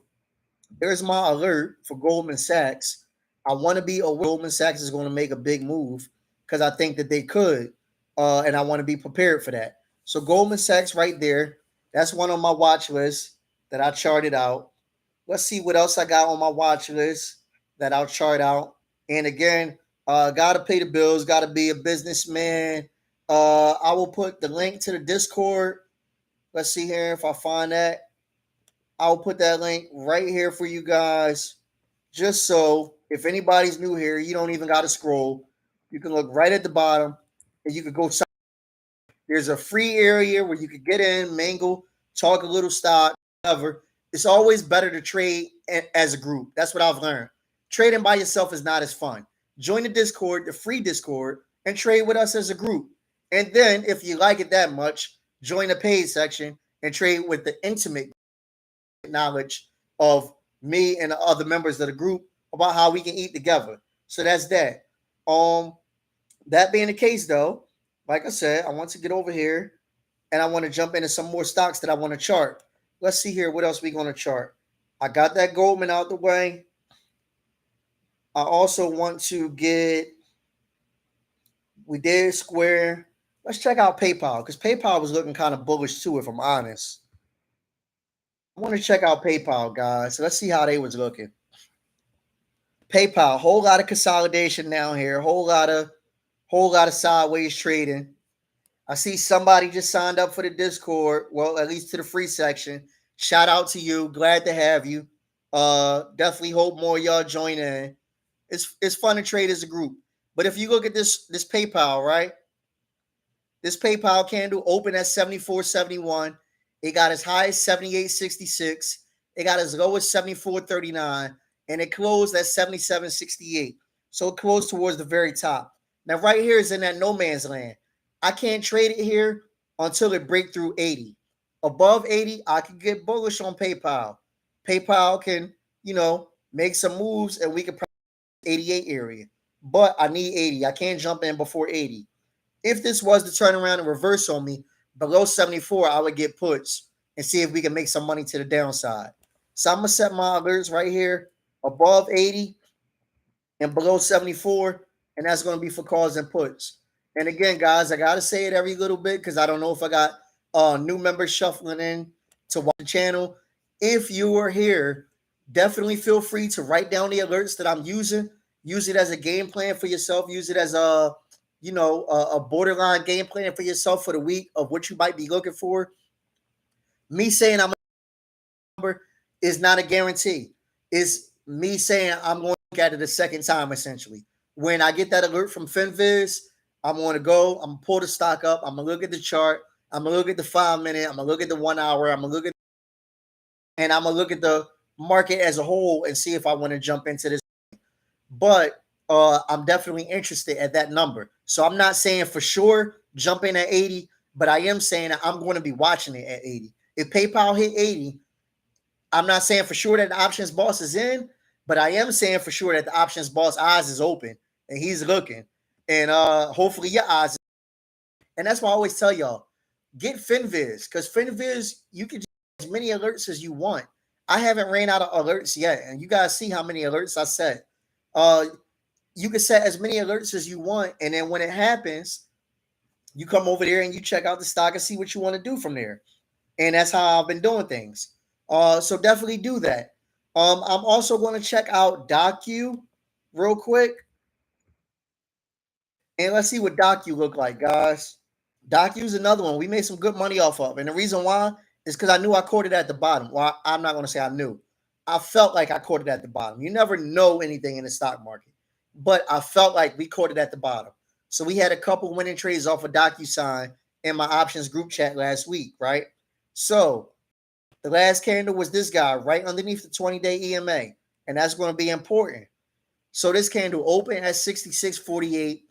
there's my alert for Goldman Sachs. I want to be aware Goldman Sachs is going to make a big move because I think that they could, and I want to be prepared for that. So Goldman Sachs right there, that's one on my watch list that I charted out. Let's see what else I got on my watch list that I'll chart out. And again, got to pay the bills, got to be a businessman. I will put the link to the Discord. Let's see here if I find that. I'll put that link right here for you guys, just so if anybody's new here, you don't even got to scroll. You can look right at the bottom, and you can go. There's a free area where you could get in, mingle, talk a little stock, whatever. It's always better to trade as a group. That's what I've learned. Trading by yourself is not as fun. Join the Discord, the free Discord, and trade with us as a group. And then, if you like it that much, join the paid section and trade with the intimate knowledge of me and the other members of the group about how we can eat together. So that's that. That being the case, though, like I said, I want to get over here and I want to jump into some more stocks that I want to chart. Let's see here what else we going to chart. I got that Goldman out the way. I also want to get, we did Square. Let's check out PayPal because PayPal was looking kind of bullish too, if I'm honest. I want to check out PayPal, guys. So let's see how they was looking. PayPal, whole lot of consolidation down here, whole lot of sideways trading. I see somebody just signed up for the Discord. Well, at least to the free section. Shout out to you. Glad to have you. Definitely hope more y'all join in. It's fun to trade as a group. But if you look at this PayPal, right? This PayPal candle opened at 74.71. It got as high as 78.66. It got as low as 74.39. And it closed at 77.68. So it closed towards the very top. Now, right here is in that no man's land. I can't trade it here until it break through 80. Above 80, I can get bullish on PayPal. PayPal can, make some moves and we can probably 88 area. But I need 80. I can't jump in before 80. If this was to turn around and reverse on me, below 74, I would get puts and see if we can make some money to the downside. So I'm going to set my alerts right here above 80 and below 74, and that's going to be for calls and puts. And again, guys, I got to say it every little bit because I don't know if I got new members shuffling in to watch the channel. If you are here, definitely feel free to write down the alerts that I'm using. Use it as a game plan for yourself. Use it as a borderline game plan for yourself for the week of what you might be looking for. Me saying I'm a number is not a guarantee. It's me saying I'm going to look at it a second time, essentially. When I get that alert from FinViz, I'm going to go, I'm going to pull the stock up, I'm going to look at the chart, I'm going to look at the 5 minute, I'm going to look at the 1 hour, I'm going to look at, and I'm going to look at the market as a whole and see if I want to jump into this. But I'm definitely interested at that number. So I'm not saying for sure jump in at 80, but I am saying that I'm going to be watching it at 80. If PayPal hit 80, I'm not saying for sure that the options boss is in, but I am saying for sure that the options boss eyes is open and he's looking. And hopefully your eyes. And that's why I always tell y'all, get FinViz, because FinViz, you can get as many alerts as you want. I haven't ran out of alerts yet, and you guys see how many alerts I set. You can set as many alerts as you want, and then when it happens, you come over there and you check out the stock and see what you want to do from there. And that's how I've been doing things. So definitely do that. I'm also going to check out Docu real quick. And let's see what Docu look like, guys. Docu's another one we made some good money off of. And the reason why is because I knew I caught it at the bottom. Well, I'm not going to say I knew. I felt like I caught it at the bottom. You never know anything in the stock market. But I felt like we caught it at the bottom. So we had a couple winning trades off of DocuSign in my options group chat last week, right? So the last candle was this guy right underneath the 20-day EMA. And that's going to be important. So this candle opened at 66.48,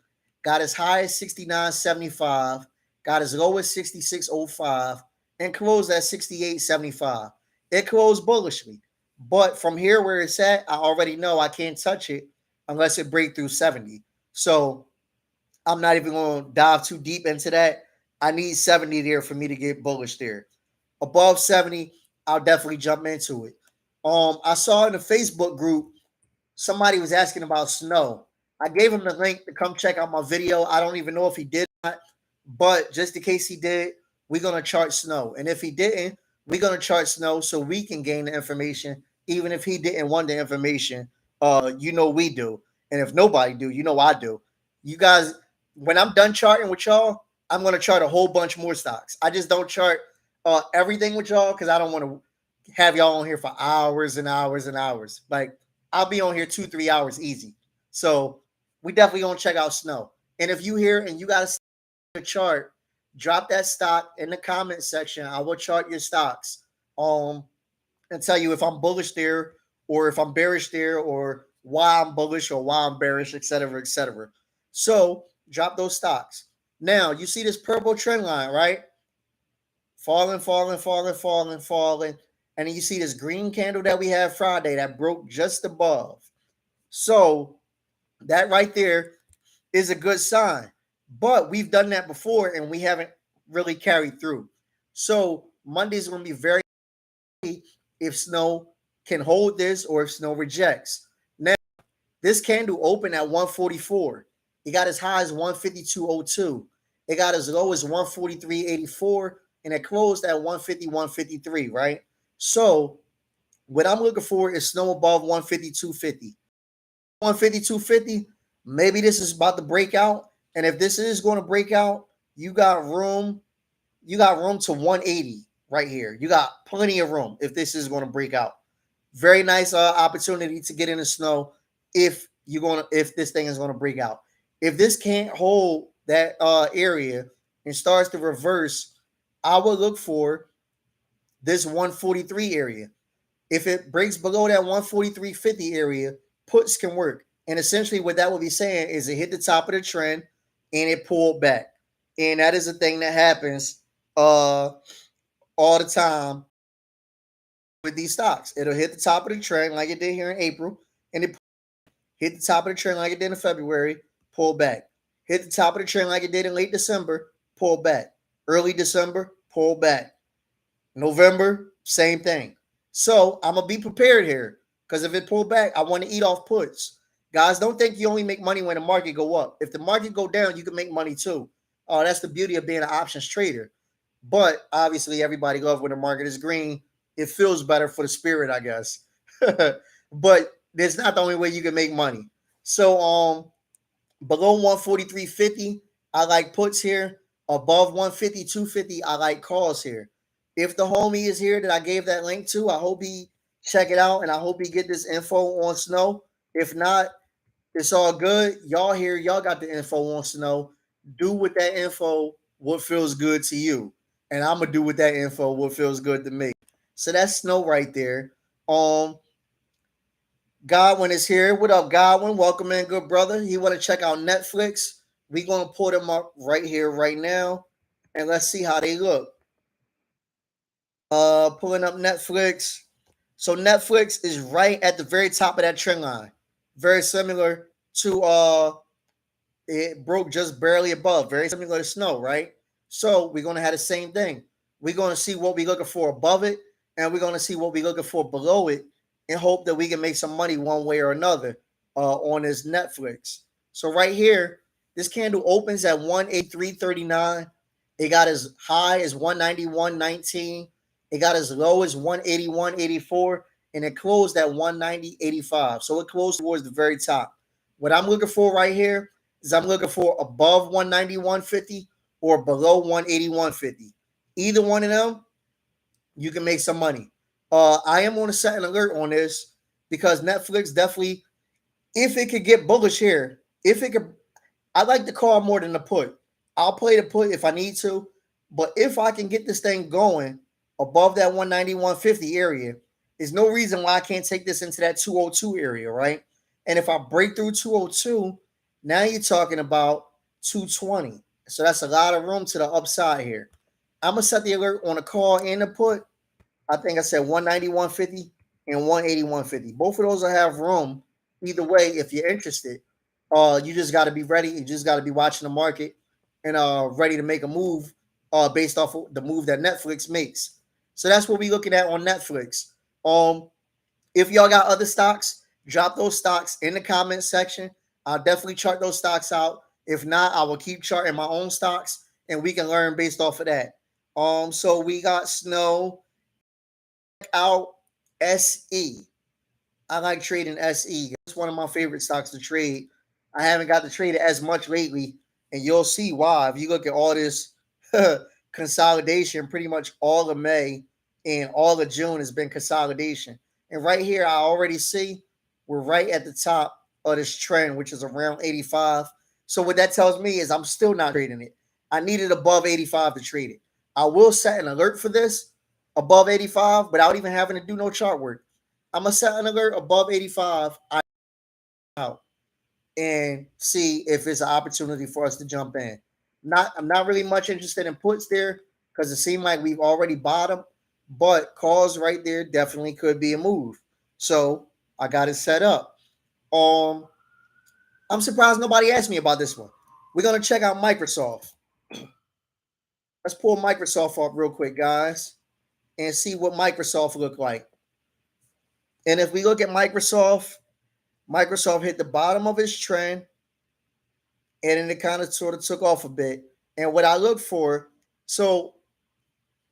got as high as 69.75, got as low as 66.05, and closed at 68.75. It closed bullishly. But from here where it's at, I already know I can't touch it unless it break through 70. So I'm not even going to dive too deep into that. I need 70 there for me to get bullish there. Above 70, I'll definitely jump into it. I saw in the Facebook group, somebody was asking about snow. I gave him the link to come check out my video. I don't even know if he did not, but just in case he did, we're going to chart snow. And if he didn't, we're going to chart snow so we can gain the information. Even if he didn't want the information, we do. And if nobody do, I do. You guys, when I'm done charting with y'all, I'm going to chart a whole bunch more stocks. I just don't chart everything with y'all because I don't want to have y'all on here for hours and hours and hours. Like, I'll be on here 2-3 hours easy. So we definitely gonna check out snow. And if you here and you got a chart, drop that stock in the comment section. I will chart your stocks and tell you if I'm bullish there or if I'm bearish there or why I'm bullish or why I'm bearish, etc., etc. So drop those stocks. Now you see this purple trend line, right? Falling, falling, falling, falling, falling. And then you see this green candle that we had Friday that broke just above. So that right there is a good sign. But we've done that before and we haven't really carried through. So Monday's going to be very if snow can hold this or if snow rejects. Now, this candle opened at 144. It got as high as 152.02. It got as low as 143.84 and it closed at 150, right? So what I'm looking for is snow above 152.50. 152.50, maybe this is about to break out. And if this is going to break out, you got room to 180 right here. You got plenty of room if this is going to break out. Very nice opportunity to get in the snow if this thing is going to break out. If this can't hold that area and starts to reverse, I would look for this 143 area. If it breaks below that 143.50 area, puts can work. And essentially what that would be saying is it hit the top of the trend and it pulled back. And that is a thing that happens all the time with these stocks. It'll hit the top of the trend like it did here in April, and it hit the top of the trend like it did in February, pull back. Hit the top of the trend like it did in late December, pull back. Early December, pull back. November, same thing. So I'm gonna be prepared here because if it pulled back, I want to eat off puts. Guys, don't think you only make money when the market go up. If the market go down, you can make money too. Oh, that's the beauty of being an options trader. But obviously, everybody loves when the market is green. It feels better for the spirit, I guess. But that's not the only way you can make money. So below 143.50, I like puts here. Above 152.50, I like calls here. If the homie is here that I gave that link to, I hope he check it out and I hope he get this info on snow. If not, it's all good. Y'all here, y'all got the info on snow. Do with that info what feels good to you. And I'm gonna do with that info what feels good to me. So that's snow right there. Godwin is here. What up, Godwin? Welcome in, good brother. You want to check out Netflix? We're gonna pull them up right here, right now, and let's see how they look. Pulling up Netflix. So Netflix is right at the very top of that trend line. Very similar to it broke just barely above. Very similar to snow, right? So we're gonna have the same thing. We're gonna see what we're looking for above it, and we're gonna see what we're looking for below it, and hope that we can make some money one way or another on this Netflix. So right here, this candle opens at 183.39. It got as high as 191.19. It got as low as 181.84, and it closed at 190.85. So it closed towards the very top. What I'm looking for right here is I'm looking for above 191.50 or below 181.50. Either one of them, you can make some money. I am going to set an alert on this because Netflix definitely, if it could get bullish here, if it could, I like the call more than the put. I'll play the put if I need to, but if I can get this thing going above that 191.50 area, there's no reason why I can't take this into that 202 area, right? And if I break through 202, now you're talking about 220. So that's a lot of room to the upside here. I'm going to set the alert on the call and the put. I think I said 191.50 and 181.50. Both of those will have room either way if you're interested. You just got to be ready. You just got to be watching the market and ready to make a move based off of the move that Netflix makes. So that's what we're looking at on Netflix. If y'all got other stocks, drop those stocks in the comment section. I'll definitely chart those stocks out. If not, I will keep charting my own stocks and we can learn based off of that. So we got snow. Check out SE. I like trading SE. It's one of my favorite stocks to trade. I haven't got to trade it as much lately, and you'll see why. If you look at all this consolidation, pretty much all of May and all of June has been consolidation. And right here, I already see we're right at the top of this trend, which is around 85. So what that tells me is I'm still not trading it. I need it above 85 to trade it. I will set an alert for this above 85 without even having to do no chart work. I'm going to set an alert above 85 out and see if it's an opportunity for us to jump in. I'm not really much interested in puts there because it seemed like we've already bottomed. but calls right there definitely could be a move. So I got it set up. I'm surprised nobody asked me about this one. We're gonna check out Microsoft. Let's pull Microsoft up real quick, guys, and see what Microsoft look like. And if we look at Microsoft, Microsoft hit the bottom of its trend, and then it kind of sort of took off a bit. And what I look for, so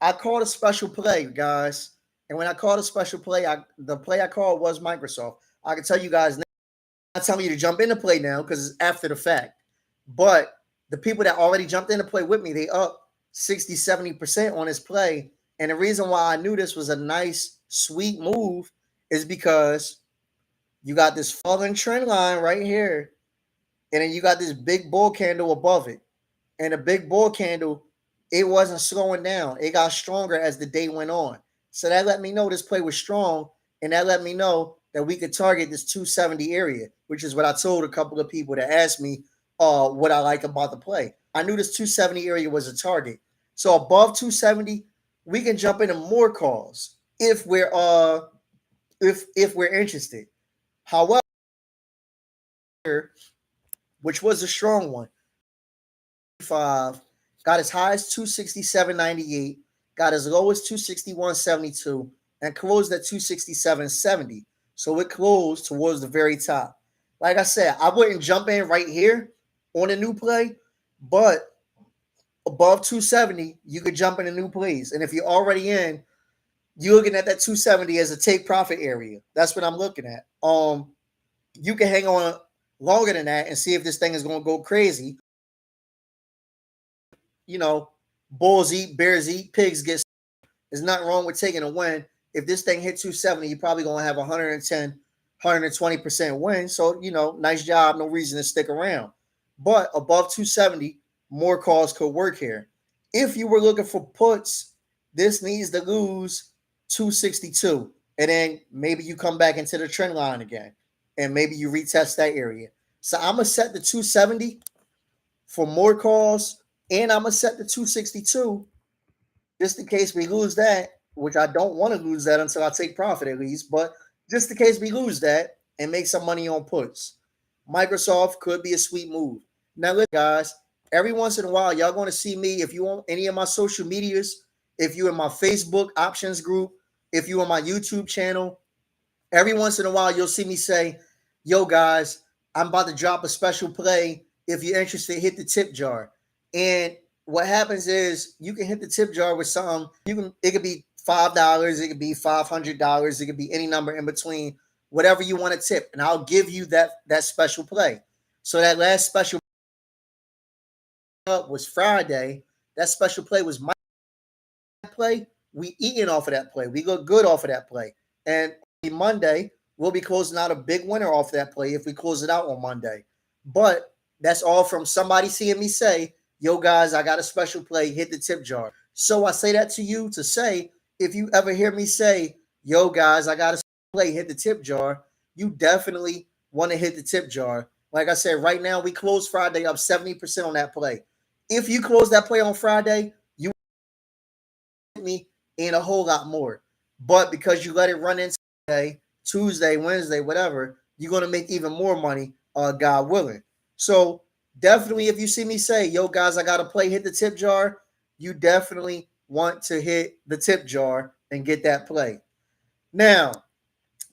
I called a special play, guys. And when I called a special play, the play I called was Microsoft. I can tell you guys now, I'm not telling you to jump into play now because it's after the fact. But the people that already jumped into play with me, they up 60, 70% on this play. And the reason why I knew this was a nice, sweet move is because you got this falling trend line right here. And then you got this big bull candle above it. And the big bull candle, it wasn't slowing down. It got stronger as the day went on. So that let me know this play was strong. And that let me know that we could target this 270 area, which is what I told a couple of people that asked me what I like about the play. I knew this 270 area was a target. So above 270, we can jump into more calls if we're interested. However, which was a strong one, 5 got as high as 267.98, got as low as 261.72, and closed at 267.70. So it closed towards the very top. Like I said, I wouldn't jump in right here on a new play, but above 270, you could jump into new plays. And if you're already in, you're looking at that 270 as a take profit area. That's what I'm looking at. You can hang on longer than that and see if this thing is going to go crazy. You know, bulls eat, bears eat, pigs get. There's nothing wrong with taking a win. If this thing hit 270, you're probably going to have 110, 120% win. So, nice job. No reason to stick around. But above 270, more calls could work here. If you were looking for puts, this needs to lose 262. And then maybe you come back into the trend line again. And maybe you retest that area. So I'm going to set the 270 for more calls. And I'm going to set the 262 just in case we lose that, which I don't want to lose that until I take profit at least. But just in case we lose that and make some money on puts. Microsoft could be a sweet move. Now, look, guys, every once in a while, y'all going to see me if you on any of my social medias, if you in my Facebook options group, if you on my YouTube channel, every once in a while, you'll see me say, yo, guys, I'm about to drop a special play. If you're interested, hit the tip jar. And what happens is you can hit the tip jar with something. It could be $5, it could be $500, it could be any number in between, whatever you want to tip, and I'll give you that special play. So that last special was Friday. That special play was my play. We eating off of that play. We look good off of that play. And Monday, we'll be closing out a big winner off that play if we close it out on Monday. But that's all from somebody seeing me say, yo, guys, I got a special play, hit the tip jar. So I say that to you to say, if you ever hear me say, yo, guys, I got a play, hit the tip jar, you definitely want to hit the tip jar. Like I said, right now, we closed Friday up 70% on that play. If you close that play on Friday, you hit me and a whole lot more. But because you let it run into Tuesday, Wednesday, whatever, you're going to make even more money, God willing. So definitely, if you see me say, yo, guys, I got to play, hit the tip jar, you definitely want to hit the tip jar and get that play. Now,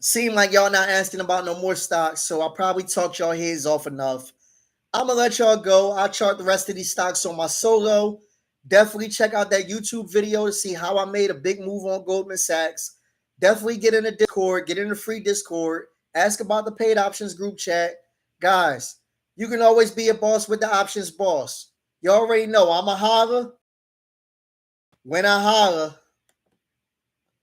seem like y'all not asking about no more stocks, so I'll probably talk y'all heads off enough. I'm going to let y'all go. I'll chart the rest of these stocks on my solo. Definitely check out that YouTube video to see how I made a big move on Goldman Sachs. Definitely get in the Discord, get in the free Discord, ask about the paid options group chat. Guys, you can always be a boss with the options boss. You already know I'm a holler when I holler.